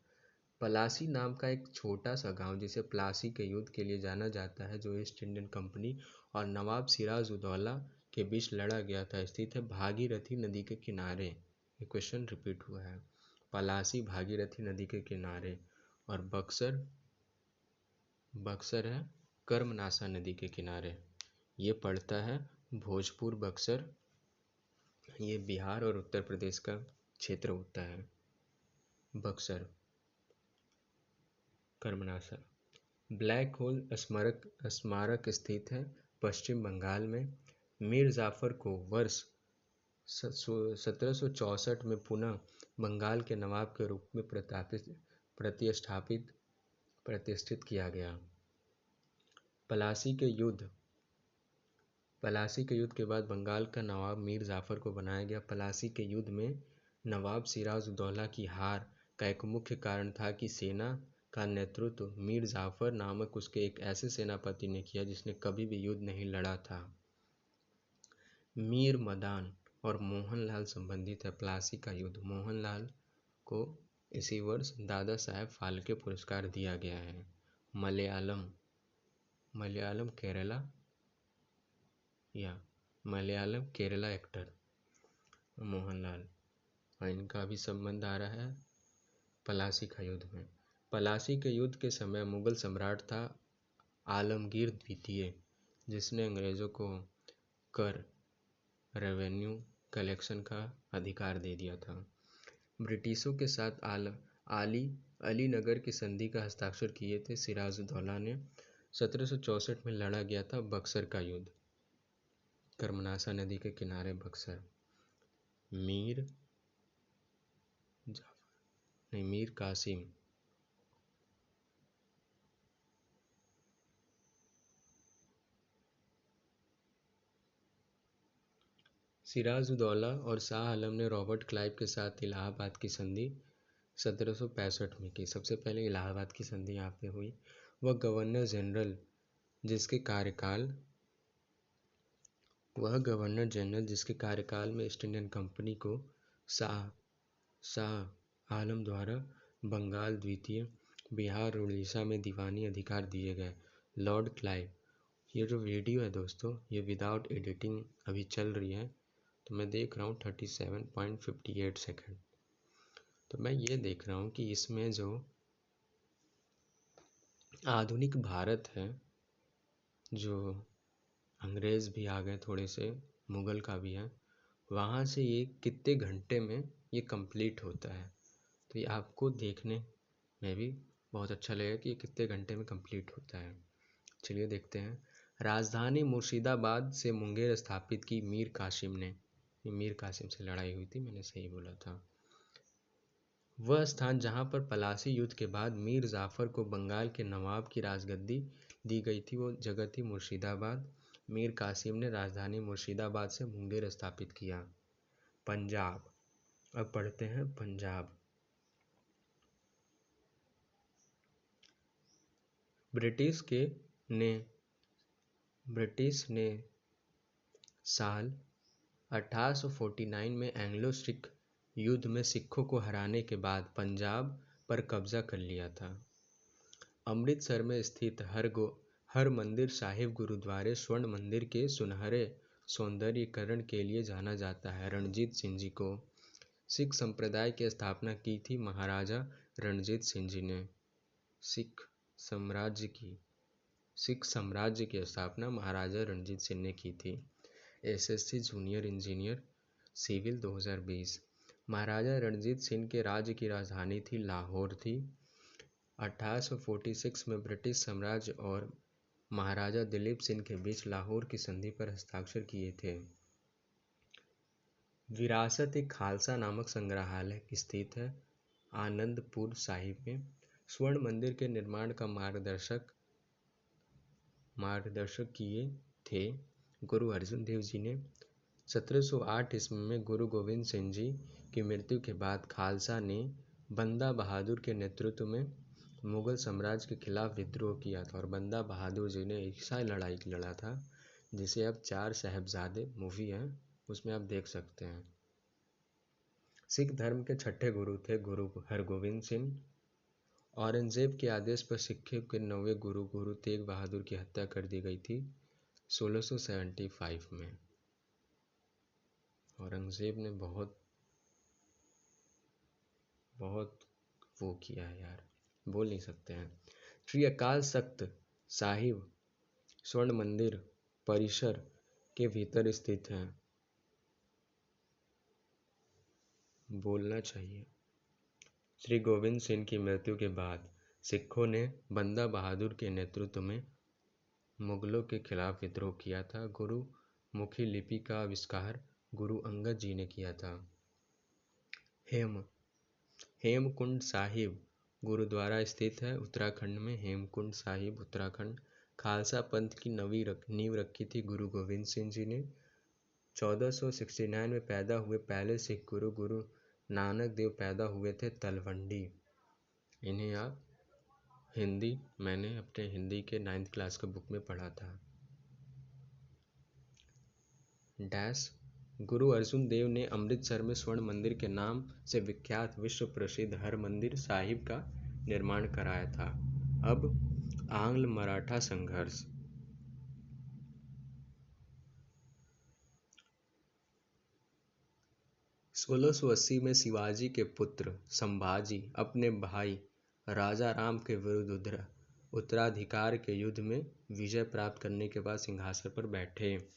Speaker 1: पलासी नाम का एक छोटा सा गांव जिसे प्लासी के युद्ध के लिए जाना जाता है, जो ईस्ट इंडियन कंपनी और नवाब सिराजुद्दौला के बीच लड़ा गया था, स्थित है भागीरथी नदी के किनारे। ये क्वेश्चन रिपीट हुआ है। पलासी भागीरथी नदी के किनारे और बक्सर बक्सर है कर्मनासा नदी के किनारे। ये पड़ता है भोजपुर बक्सर। ये बिहार और उत्तर प्रदेश का क्षेत्र होता है। बक्सर कर्मनासा। ब्लैक होल स्मारक स्थित है पश्चिम बंगाल में। मीर जाफर को वर्ष 1764 में पुनः बंगाल के नवाब के रूप में प्रतिष्ठित किया गया। पलासी के युद्ध के बाद बंगाल का नवाब मीर जाफर को बनाया गया। पलासी के युद्ध में नवाब सिराजुद्दौला की हार का एक मुख्य कारण था कि सेना का नेतृत्व मीर जाफर नामक उसके एक ऐसे सेनापति ने किया जिसने कभी भी युद्ध नहीं लड़ा था। मीर मदान और मोहनलाल संबंधित है। प्लासी का युद्ध मोहनलाल को इसी वर्ष दादा साहेब फाल्के पुरस्कार दिया गया है। मलयालम केरला एक्टर मोहनलाल, और इनका भी संबंध आ रहा है पलासी का युद्ध में। पलासी के युद्ध के समय मुगल सम्राट था आलमगीर द्वितीय, जिसने अंग्रेजों को कर रेवेन्यू कलेक्शन का अधिकार दे दिया था। ब्रिटिशों के साथ अलीनगर की संधि का हस्ताक्षर किए थे सिराजुद्दौला ने। 1764 में लड़ा गया था बक्सर का युद्ध, कर्मनासा नदी के किनारे बक्सर। मीर कासिम सिराजुद्दौला और शाह आलम ने रॉबर्ट क्लाइव के साथ इलाहाबाद की संधि 1765 में की। सबसे पहले इलाहाबाद की संधि यहाँ पे हुई। वह गवर्नर जनरल जिसके कार्यकाल में ईस्ट इंडियन कंपनी को शाह आलम द्वारा बंगाल द्वितीय, बिहार और उड़ीसा में दीवानी अधिकार दिए गए। Lord Clive. ये जो वीडियो है दोस्तों, ये विदाउट एडिटिंग अभी चल रही है, तो मैं देख रहा हूँ 37.58 सेकेंड। तो मैं ये देख रहा हूँ कि इसमें जो आधुनिक भारत है, जो अंग्रेज़ भी आ गए थोड़े से, मुग़ल का भी है, वहाँ से ये कितने घंटे में ये कंप्लीट होता है। तो ये आपको देखने में भी बहुत अच्छा लगेगा कि ये कितने घंटे में कंप्लीट होता है। चलिए देखते हैं। राजधानी मुर्शिदाबाद से मुंगेर स्थापित की मीर कासिम ने। ये मीर कासिम से लड़ाई हुई थी, मैंने सही बोला था। वह स्थान जहाँ पर पलासी युद्ध के बाद मीर जाफर को बंगाल के नवाब की राजगद्दी दी गई थी, वो जगह थी मुर्शिदाबाद। मीर कासिम ने राजधानी मुर्शिदाबाद से मुंगेर स्थापित किया। पंजाब। अब पढ़ते हैं पंजाब। ब्रिटिश ने साल 1849 में एंग्लो सिख युद्ध में सिखों को हराने के बाद पंजाब पर कब्जा कर लिया था। अमृतसर में स्थित हरमंदिर साहिब गुरुद्वारे स्वर्ण मंदिर के सुनहरे सौंदर्यीकरण के लिए जाना जाता है। रणजीत सिंह जी को सिख संप्रदाय की स्थापना की थी महाराजा रणजीत सिंह जी ने। सिख साम्राज्य की स्थापना महाराजा रणजीत सिंह ने की थी। SSC junior engineer civil 2020। Maharaja Ranjit Singh के राज्य की राजधानी थी लाहौर थी। 1846 में ब्रिटिश साम्राज्य और महाराजा दिलीप सिंह के बीच लाहौर की संधि पर हस्ताक्षर किए थे। विरासत ए खालसा नामक संग्रहालय स्थित है आनंदपुर साहिब में। स्वर्ण मंदिर के निर्माण का मार्गदर्शक किए थे गुरु अर्जुन देव जी ने 1708 ईस्वी में गुरु गोविंद सिंह जी की मृत्यु के बाद खालसा ने बंदा बहादुर के नेतृत्व में मुगल साम्राज्य के खिलाफ विद्रोह किया था और बंदा बहादुर जी ने ईसाई लड़ाई लड़ा था, जिसे अब चार साहबजादे मूवी है उसमें आप देख सकते हैं। सिख धर्म के छठे गुरु थे गुरु हरगोविंद सिंह। औरंगजेब के आदेश पर सिखों के 9वें गुरु गुरु तेग बहादुर की हत्या कर दी गई थी 1675 में। औरंगजेब ने बहुत वो किया है यार, बोल नहीं सकते हैं। श्री अकाल तख्त साहिब स्वर्ण मंदिर परिसर के भीतर स्थित है। बोलना चाहिए। श्री गोविंद सिंह की मृत्यु के बाद सिखों ने बंदा बहादुर के नेतृत्व में मुगलों के खिलाफ विद्रोह किया था। गुरु मुखी लिपि का आविष्कार गुरु अंगद जी ने किया था। हेमकुंड साहिब गुरुद्वारा स्थित है उत्तराखंड में। हेमकुंड साहिब उत्तराखंड। खालसा पंथ की नींव रखी थी गुरु गोविंद सिंह जी ने। 1469 में पैदा हुए पहले सिख गुरु गुरु नानक देव पैदा हुए थे तलवंडी। इन्हें आप मैंने अपने हिंदी के 9th क्लास के बुक में पढ़ा था। गुरु अर्जुन देव ने अमृतसर में स्वर्ण मंदिर के नाम से विख्यात विश्व प्रसिद्ध हरमंदिर साहिब का निर्माण कराया था। अब आंग्ल मराठा संघर्ष। 1680 में शिवाजी के पुत्र संभाजी अपने भाई राजा राम के विरुद्ध उत्तराधिकार के युद्ध में विजय प्राप्त करने के बाद सिंहासन पर बैठे।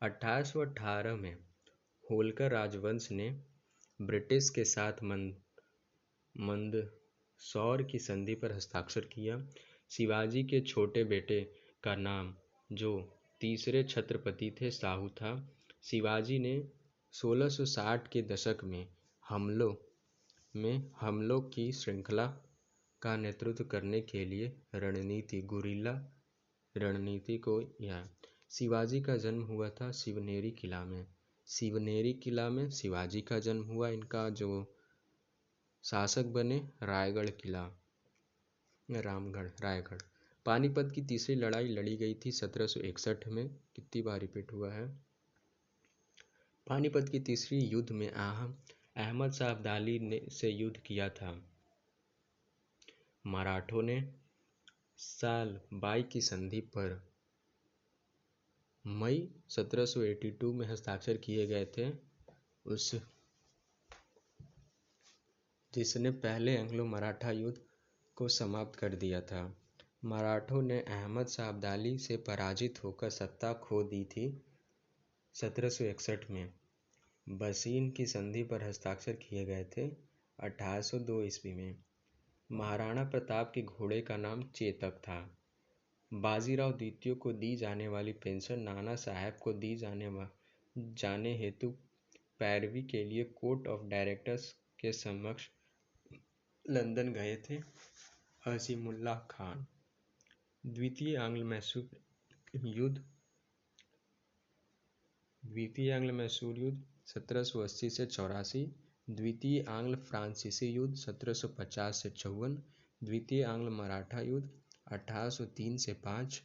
Speaker 1: 1818 में होलकर राजवंश ने ब्रिटिश के साथ मंदसौर की संधि पर हस्ताक्षर किया। शिवाजी के छोटे बेटे का नाम, जो तीसरे छत्रपति थे, साहू था। शिवाजी ने 1660 के दशक में हमलों की श्रृंखला का नेतृत्व करने के लिए गुरिल्ला रणनीति को या शिवाजी का जन्म हुआ था शिवनेरी किला में। शिवनेरी किला में शिवाजी का जन्म हुआ। इनका जो शासक बने रायगढ़ किला, रायगढ़। पानीपत की तीसरी लड़ाई लड़ी गई थी 1761 में। कितनी बार रिपीट हुआ है। पानीपत की तीसरी युद्ध में अहमद शाह अब्दाली ने से युद्ध किया था। मराठों ने साल 22 की संधि पर मई 1782 में हस्ताक्षर किए गए थे, जिसने पहले एंग्लो मराठा युद्ध को समाप्त कर दिया था। मराठों ने अहमद शाह अब्दाली से पराजित होकर सत्ता खो दी थी 1761 में। बसीन की संधि पर हस्ताक्षर किए गए थे 1802 ईस्वी में। महाराणा प्रताप के घोड़े का नाम चेतक था। बाजीराव द्वितीय को दी जाने वाली पेंशन नाना साहब को दी जाने हेतु पैरवी के लिए कोर्ट ऑफ डायरेक्टर्स के समक्ष लंदन गए थे हसीमुल्लाह खान। द्वितीय आंग्ल मैसूर युद्ध 1780 से 84। द्वितीय आंग्ल फ्रांसीसी युद्ध 1750 से 54। द्वितीय आंग्ल मराठा युद्ध 1803 से 5।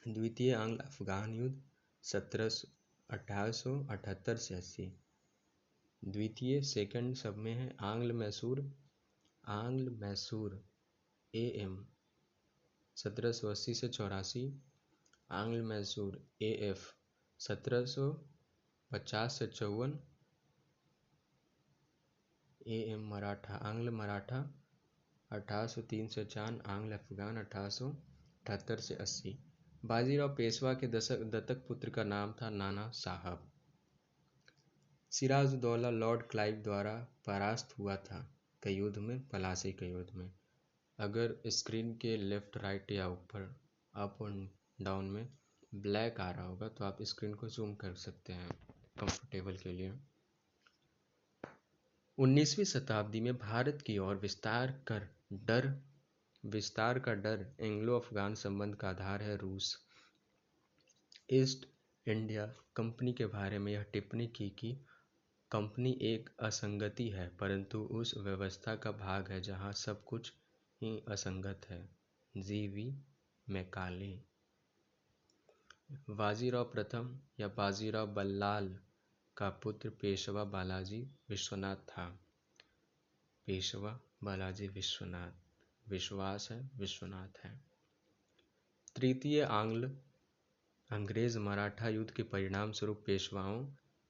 Speaker 1: द्वितीय आंग्ल अफगान युद्ध 1878 से 80। द्वितीय सेकंड सब में है आंग्ल मैसूर AM 1780 से 84। आंग्ल मैसूर AF 1750 से 54। AM मराठा आंग्ल मराठा 1803 से 4। आंग्ल अफगान 1878 से 80। बाजीराव पेशवा के दत्तक पुत्र का नाम था नाना साहब। सिराजुद्दौला लॉर्ड क्लाइव द्वारा परास्त हुआ था के युद्ध में, पलासी के युद्ध में। अगर स्क्रीन के लेफ्ट राइट या ऊपर अप और डाउन में ब्लैक आ रहा होगा तो आप स्क्रीन को जूम कर सकते हैं कंफर्टेबल के लिए। 19वीं शताब्दी में भारत की ओर विस्तार का डर एंग्लो अफगान संबंध का आधार है रूस। ईस्ट इंडिया कंपनी के बारे में यह टिप्पणी की कि कंपनी एक असंगति है, परंतु उस व्यवस्था का भाग है जहां सब कुछ ही असंगत है। जी.वी. मैकाले। बाजीराव प्रथम या बाजीराव बल्लाल का पुत्र पेशवा बालाजी विश्वनाथ था। पेशवा बालाजी विश्वनाथ, विश्वास है विश्वनाथ है। तृतीय अंग्रेज मराठा युद्ध के परिणाम स्वरूप पेशवाओं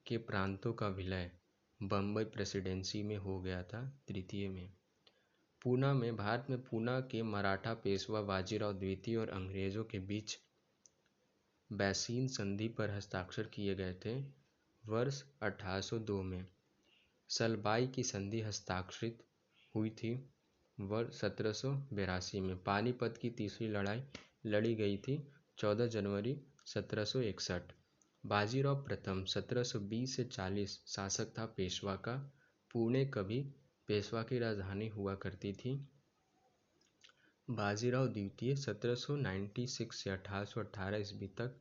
Speaker 1: के प्रांतों का विलय बम्बई प्रेसिडेंसी में हो गया था। तृतीय में पूना में, भारत में पूना के मराठा पेशवा बाजीराव द्वितीय और अंग्रेजों के बीच बैसीन संधि पर हस्ताक्षर किए गए थे। वर्ष 1802 में सलबाई की संधि हस्ताक्षरित हुई थी। वर्ष 1782 में पानीपत की तीसरी लड़ाई लड़ी गई थी। 14 जनवरी 1761। बाजीराव प्रथम 1720 से 40 शासक था पेशवा का। पुणे कभी पेशवा की राजधानी हुआ करती थी। बाजीराव द्वितीय 1796 से 1818 ईस्वी तक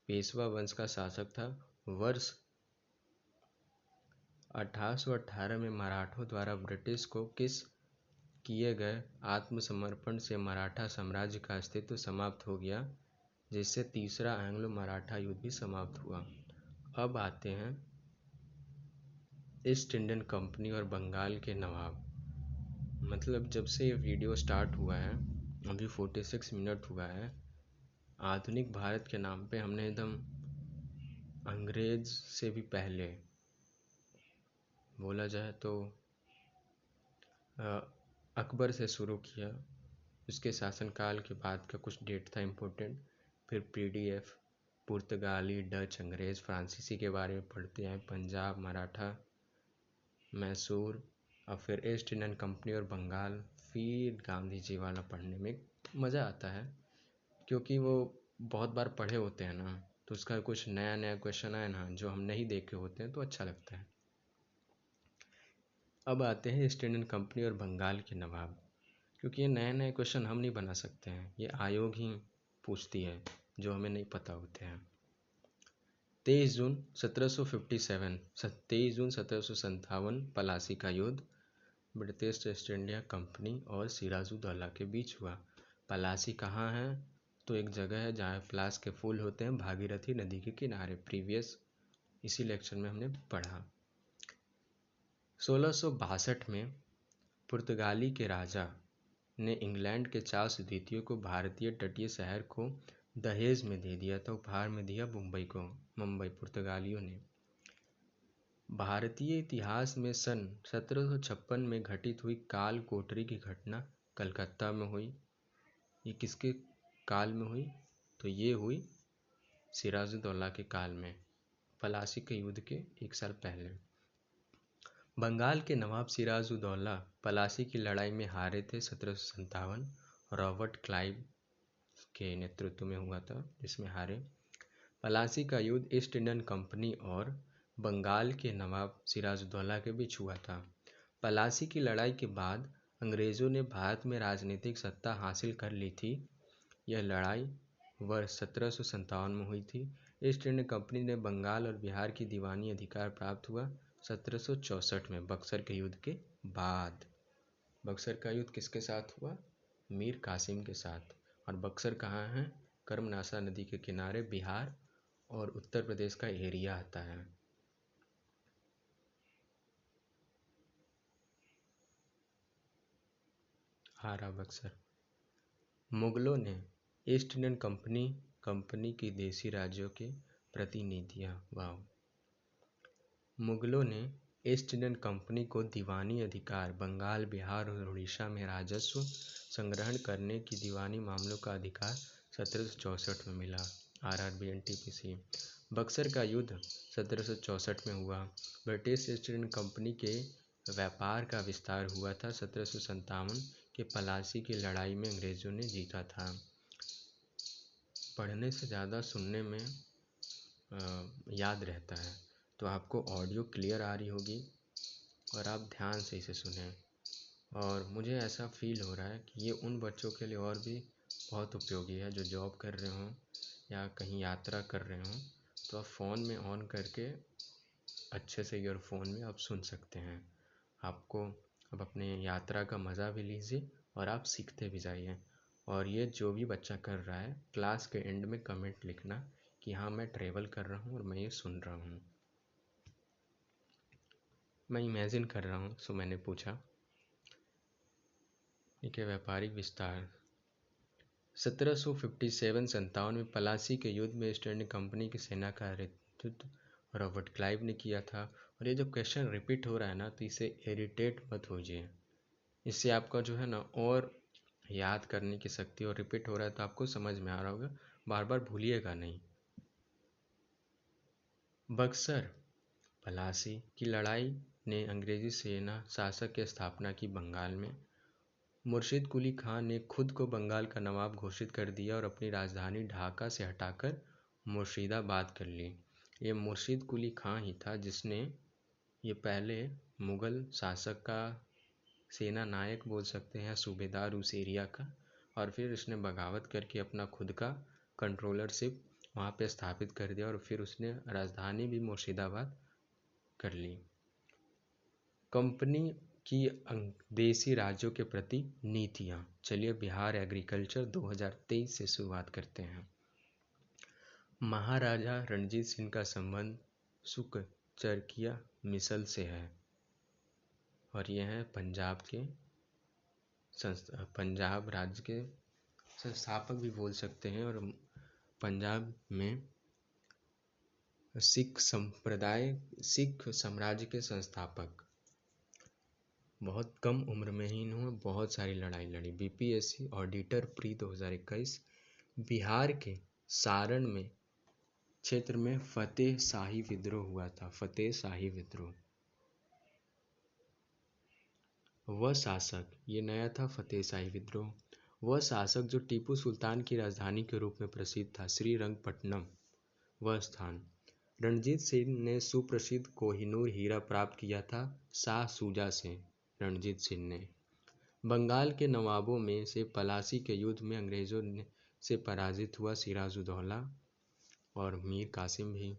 Speaker 1: पेशवा वंश का शासक था। वर्ष 1818 में मराठों द्वारा ब्रिटिश को किए गए आत्मसमर्पण से मराठा साम्राज्य का अस्तित्व समाप्त हो गया, जिससे तीसरा एंग्लो मराठा युद्ध भी समाप्त हुआ। अब आते हैं ईस्ट इंडियन कंपनी और बंगाल के नवाब। मतलब जब से ये वीडियो स्टार्ट हुआ है, अभी 46 मिनट हुआ है, आधुनिक भारत के नाम पे हमने एकदम अंग्रेज से भी पहले बोला जाए तो अकबर से शुरू किया। उसके शासनकाल के बाद का कुछ डेट था इम्पोर्टेंट। फिर पीडीएफ, पुर्तगाली, डच, अंग्रेज़, फ्रांसीसी के बारे में पढ़ते हैं, पंजाब, मराठा, मैसूर, और फिर ईस्ट इंडियन कंपनी और बंगाल। फिर गांधी जी वाला पढ़ने में मज़ा आता है, क्योंकि वो बहुत बार पढ़े होते हैं ना, तो उसका कुछ नया नया क्वेश्चन आए ना जो हम नहीं देखे होते हैं तो अच्छा लगता है। अब आते हैं ईस्ट इंडियन कंपनी और बंगाल के नवाब। क्योंकि ये नए नए क्वेश्चन हम नहीं बना सकते हैं, ये आयोग ही पूछती है जो हमें नहीं पता होते हैं। 23 जून 1757 पलासी का युद्ध ब्रिटिश ईस्ट इंडिया कंपनी और सिराजुद्दौला के बीच हुआ। पलासी कहाँ है? तो एक जगह है जहाँ पलास के फूल होते हैं, भागीरथी नदी के किनारे। प्रीवियस इसी लेक्चर में हमने पढ़ा। 1662 में पुर्तगाली के राजा ने इंग्लैंड के चार्ल्स द्वितीय को भारतीय तटीय शहर को दहेज में दे दिया था। उपहार में दिया मुंबई पुर्तगालियों ने। भारतीय इतिहास में सन 1756 में घटित हुई काल कोठरी की घटना कलकत्ता में हुई। ये किसके काल में हुई? तो ये हुई सिराजुद्दौला के काल में, पलासी के युद्ध के 1 साल पहले। बंगाल के नवाब सिराजुद्दौला पलासी की लड़ाई में हारे थे। 1757 रॉबर्ट क्लाइव के नेतृत्व में हुआ था, जिसमें हारे। पलासी का युद्ध ईस्ट इंडियन कंपनी और बंगाल के नवाब सिराजुद्दौला के बीच हुआ था। पलासी की लड़ाई के बाद अंग्रेज़ों ने भारत में राजनीतिक सत्ता हासिल कर ली थी। यह लड़ाई वर्ष 1757 में हुई थी। ईस्ट इंडियन कंपनी ने बंगाल और बिहार की दीवानी अधिकार प्राप्त हुआ 1764 में, बक्सर के युद्ध के बाद। बक्सर का युद्ध किसके साथ हुआ? मीर कासिम के साथ। और बक्सर कहाँ है? कर्मनाशा नदी के किनारे, बिहार और उत्तर प्रदेश का एरिया आता है। हारा बक्सर। मुगलों ने ईस्ट इंडियन कंपनी की देशी राज्यों के प्रतिनिधियाँ मुगलों ने ईस्ट इंडियन कंपनी को दीवानी अधिकार, बंगाल, बिहार और उड़ीसा में राजस्व संग्रहण करने की दीवानी मामलों का अधिकार 1764 में मिला। RRB NTPC. बक्सर का युद्ध 1764 में हुआ। ब्रिटिश ईस्ट इंडियन कंपनी के व्यापार का विस्तार हुआ था। 1757 के पलासी की लड़ाई में अंग्रेज़ों ने जीता था। पढ़ने से ज़्यादा सुनने में याद रहता है, तो आपको ऑडियो क्लियर आ रही होगी और आप ध्यान से इसे सुनें। और मुझे ऐसा फील हो रहा है कि ये उन बच्चों के लिए और भी बहुत उपयोगी है जो जॉब कर रहे हों या कहीं यात्रा कर रहे हों तो आप फ़ोन में ऑन करके अच्छे से ईयरफोन में आप सुन सकते हैं। आपको अब अपने यात्रा का मज़ा भी लीजिए और आप सीखते भी जाइए। और ये जो भी बच्चा कर रहा है, क्लास के एंड में कमेंट लिखना कि हाँ मैं ट्रैवल कर रहा हूँ और मैं ये सुन रहा हूँ। मैं इमेजिन कर रहा हूँ, सो मैंने पूछा। ठीक है, व्यापारिक विस्तार। 1757 में पलासी के युद्ध में ईस्ट इंडिया कंपनी की सेना का नेतृत्व रॉबर्ट क्लाइव ने किया था। और ये जो क्वेश्चन रिपीट हो रहा है ना, तो इसे इरिटेट मत होइए। इससे आपका जो है ना और याद करने की शक्ति, और रिपीट हो रहा है तो आपको समझ में आ रहा होगा, बार बार भूलिएगा नहीं। बक्सर पलासी की लड़ाई ने अंग्रेजी सेना शासक की स्थापना की बंगाल में। मुर्शिद कुली खां ने खुद को बंगाल का नवाब घोषित कर दिया और अपनी राजधानी ढाका से हटाकर मुर्शिदाबाद कर ली। ये मुर्शिद कुली खां ही था जिसने ये पहले मुग़ल शासक का सेना नायक बोल सकते हैं, सूबेदार उस एरिया का, और फिर उसने बगावत करके अपना खुद का कंट्रोलरशिप वहाँ पे स्थापित कर दिया और फिर उसने राजधानी भी मुर्शिदाबाद कर ली। कंपनी की देसी राज्यों के प्रति नीतियाँ। चलिए बिहार एग्रीकल्चर 2023 से शुरुआत करते हैं। महाराजा रणजीत सिंह का संबंध सुकचरकिया मिसल से है और यह है पंजाब राज्य के संस्थापक भी बोल सकते हैं। और पंजाब में सिख साम्राज्य के संस्थापक। बहुत कम उम्र में ही इन्होंने बहुत सारी लड़ाई लड़ी। BPSC auditor pre 2021। बिहार के सारण में क्षेत्र में फतेह शाही विद्रोह हुआ था। फतेह शाही विद्रोह। वह शासक, ये नया था फतेह शाही विद्रोह। वह शासक जो टीपू सुल्तान की राजधानी के रूप में प्रसिद्ध था, श्रीरंगपट्टनम वह स्थान। रणजीत सिंह ने सुप्रसिद्ध कोहिनूर हीरा प्राप्त किया था शाह सूजा से। रणजीत सिंह ने बंगाल के नवाबों में से पलासी के युद्ध में अंग्रेजों से पराजित हुआ सिराजुद्दौला और मीर कासिम भी।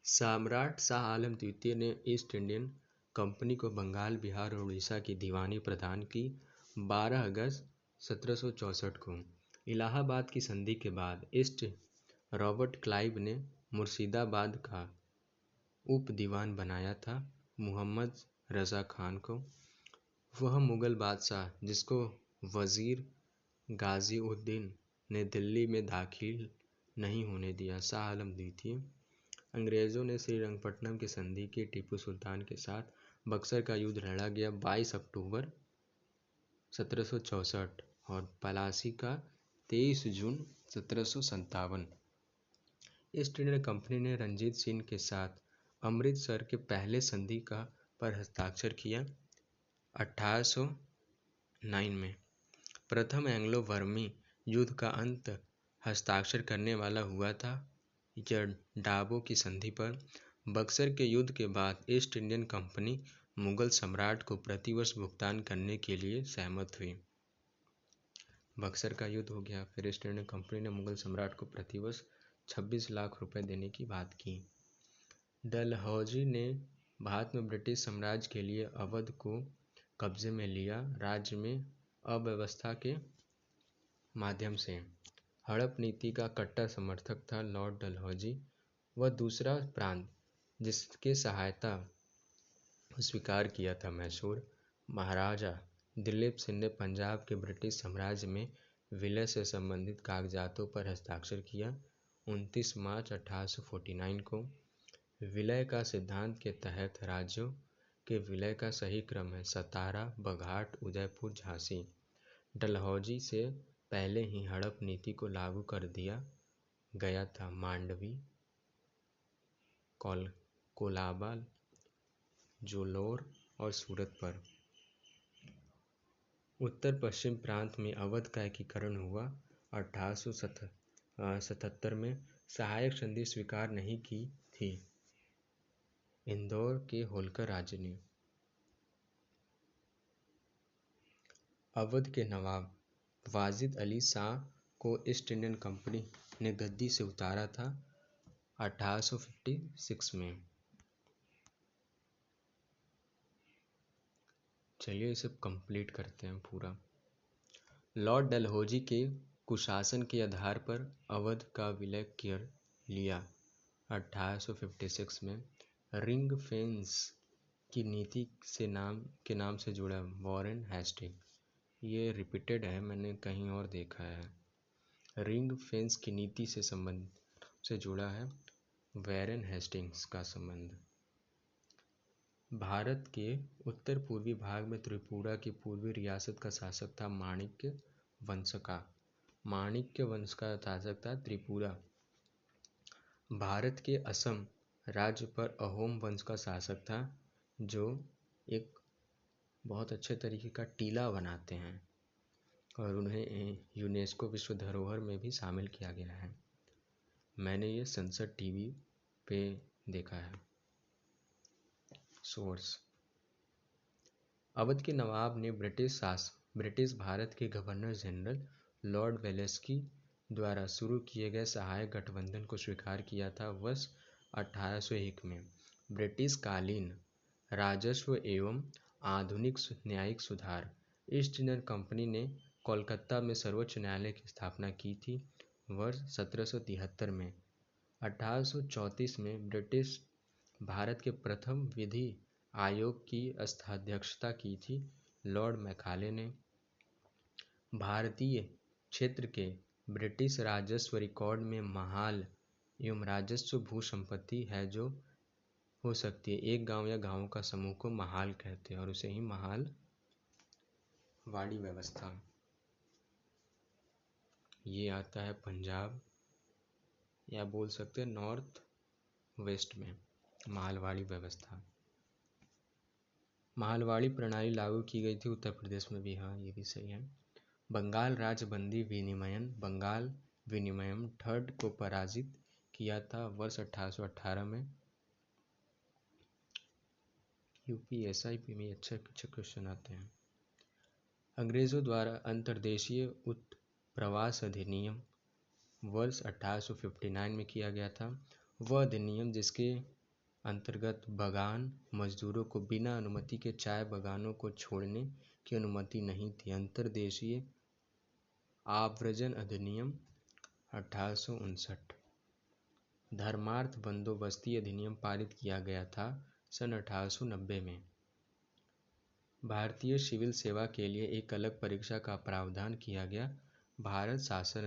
Speaker 1: सम्राट शाह आलम द्वितीय ने ईस्ट इंडियन कंपनी को बंगाल, बिहार और उड़ीसा की दीवानी प्रदान की। 12 अगस्त 1764 को इलाहाबाद की संधि के बाद ईस्ट रॉबर्ट क्लाइव ने मुर्शिदाबाद का उप दीवान बनाया था मुहम्मद रज़ा खान को। वह मुग़ल बादशाह जिसको वज़ीर गाज़ीउद्दीन ने दिल्ली में दाखिल नहीं होने दिया, शाह आलम द्वितीय। अंग्रेज़ों ने श्रीरंगपट्टनम की संधि की। टीपू सुल्तान के साथ बक्सर का युद्ध लड़ा गया 22 अक्टूबर 1764 और पलासी का 23 जून 1757। ईस्ट इंडिया कंपनी ने रणजीत सिंह के साथ अमृतसर के पहले संधि का पर हस्ताक्षर किया 1809 में। प्रथम एंग्लो बर्मी युद्ध का अंत हस्ताक्षर करने वाला हुआ था यह डाबो की संधि पर। बक्सर के युद्ध के बाद ईस्ट इंडियन कंपनी मुगल सम्राट को प्रतिवर्ष भुगतान करने के लिए सहमत हुई। बक्सर का युद्ध हो गया, फिर ईस्ट इंडियन कंपनी ने मुगल सम्राट को प्रतिवर्ष 26 लाख रुपए देने की बात की। डलहौजी ने भारत में ब्रिटिश साम्राज्य के लिए अवध को कब्जे में लिया। राज्य में अव्यवस्था के माध्यम से हड़प नीति का कट्टर समर्थक था लॉर्ड डलहौजी। वह दूसरा प्रांत जिसके सहायता स्वीकार किया था मैसूर। महाराजा दिलीप सिंह ने पंजाब के ब्रिटिश साम्राज्य में विलय से संबंधित कागजातों पर हस्ताक्षर किया 29 मार्च 1849 को। विलय का सिद्धांत के तहत राज्यों के विलय का सही क्रम है सतारा, बघाट, उदयपुर, झांसी। डलहौजी से पहले ही हड़प नीति को लागू कर दिया गया था मांडवी, कोलाबा, जालोर और सूरत पर। उत्तर पश्चिम प्रांत में अवध का एकीकरण हुआ 1877 में। सहायक संधि स्वीकार नहीं की थी इंदौर के होलकर राज्य ने। अवध के नवाब वाजिद अली शाह को ईस्ट इंडियन कंपनी ने गद्दी से उतारा था 1856 में। चलिए इसे कंप्लीट करते हैं पूरा। लॉर्ड डलहौजी के कुशासन के आधार पर अवध का विलय कर लिया। 1856 में रिंग फेंस की नीति के नाम से जुड़ा वॉरेन हेस्टिंग। ये रिपीटेड है, मैंने कहीं और देखा है। रिंग फेंस की नीति से जुड़ा है वॉरेन हेस्टिंग्स का संबंध। भारत के उत्तर पूर्वी भाग में त्रिपुरा की पूर्वी रियासत का शासक था माणिक्य वंश का शासक था त्रिपुरा। भारत के असम राज्य पर अहोम वंश का शासक था, जो एक बहुत अच्छे तरीके का टीला बनाते हैं और उन्हें यूनेस्को विश्व धरोहर में भी शामिल किया गया है। मैंने ये संसद टीवी पे देखा है। सोर्स: अवध के नवाब ने ब्रिटिश भारत के गवर्नर जनरल लॉर्ड वेलेस्ली द्वारा शुरू किए गए सहायक गठबंधन को स्वीकार किया था। वर्ष 1801 में ब्रिटिश कालीन राजस्व एवं आधुनिक न्यायिक सुधार ईस्ट इंडियन कंपनी ने कोलकाता में सर्वोच्च न्यायालय की स्थापना की थी। वर्ष 1773 में 1834 में ब्रिटिश भारत के प्रथम विधि आयोग की अध्यक्षता की थी। लॉर्ड मैकाले ने भारतीय क्षेत्र के ब्रिटिश राजस्व रिकॉर्ड में महाल एवं राजस्व भू संपत्ति है जो हो सकती है। एक गांव या गांवों का समूह को महाल कहते हैं और उसे ही महाल वाड़ी व्यवस्था। ये आता है पंजाब या बोल सकते हैं नॉर्थ वेस्ट में मालवाड़ी व्यवस्था। मालवाड़ी प्रणाली लागू की गई थी उत्तर प्रदेश में भी। हाँ, ये भी सही है। बंगाल राज्य बंदी बंगाल विनिमयम थर्ड को पराजित किया था वर्ष 1818 में। यूपीएसआई में अच्छे क्वेश्चन आते हैं। अंग्रेजों द्वारा अंतर्देशीय उत्प्रवास अधिनियम वर्ष 1859 में किया गया था। वह अधिनियम जिसके अंतर्गत बगान मजदूरों को बिना अनुमति के चाय बागानों को छोड़ने की अनुमति नहीं थी। अंतर्देशीय आव्रजन अधिनियम 1859। धर्मार्थ बंदोबस्ती अधिनियम पारित किया गया था सन 1890 में। भारतीय सिविल सेवा के लिए एक अलग परीक्षा का प्रावधान किया गया। भारत सरकार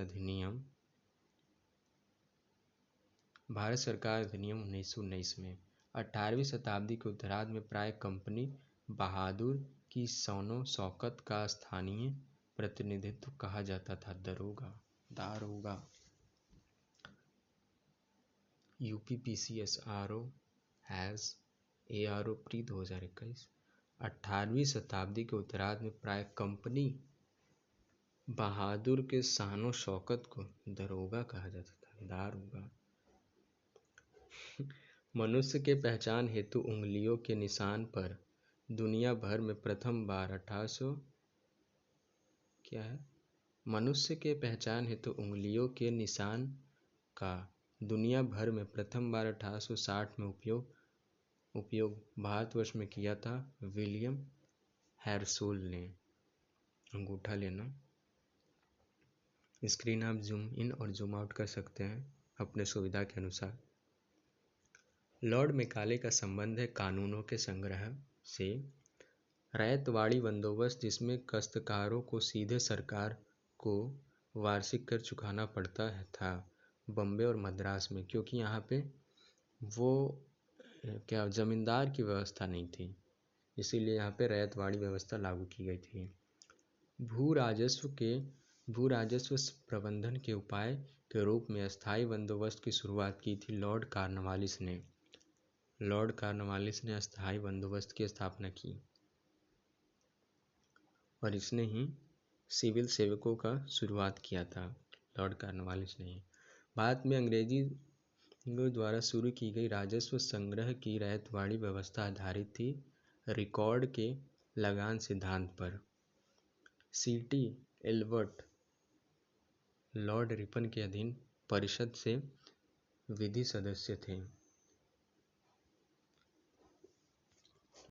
Speaker 1: अधिनियम 1919 में। 18वीं शताब्दी के उत्तरार्ध में प्राय कंपनी बहादुर की शानो शौकत का स्थानीय प्रतिनिधित्व कहा जाता था दारोगा। UPPCS RO has ARO pre 2021। 18वीं शताब्दी के उत्तरार्ध में प्राय कंपनी बहादुर के शानो शौकत को दारोगा कहा जाता था दारोगा। मनुष्य के पहचान हेतु उंगलियों के निशान पर दुनिया भर में प्रथम बार 1860 में उपयोग भारतवर्ष में किया था विलियम हैरसोल ने। अंगूठा लेना। स्क्रीन आप जूम इन और जूम आउट कर सकते हैं अपने सुविधा के अनुसार। लॉर्ड मैकाले का संबंध है कानूनों के संग्रह से। रैयतवाड़ी बंदोबस्त जिसमें काश्तकारों को सीधे सरकार को वार्षिक कर चुकाना पड़ता था बम्बे और मद्रास में, क्योंकि यहाँ पे वो जमींदार की व्यवस्था नहीं थी, इसीलिए यहाँ पे रैयतवाड़ी व्यवस्था लागू की गई थी। भू राजस्व प्रबंधन के उपाय के रूप में अस्थायी बंदोबस्त की शुरुआत की थी लॉर्ड कॉर्नवालिस ने अस्थायी बंदोबस्त की स्थापना की और इसने ही सिविल सेवकों का शुरुआत किया था। लॉर्ड कॉर्नवालिस ने। भारत में अंग्रेजी द्वारा शुरू की गई राजस्व संग्रह की रैयतवाड़ी व्यवस्था आधारित थी रिकॉर्ड के लगान सिद्धांत पर। सीटी एल्बर्ट लॉर्ड रिपन के अधीन परिषद से विधि सदस्य थे।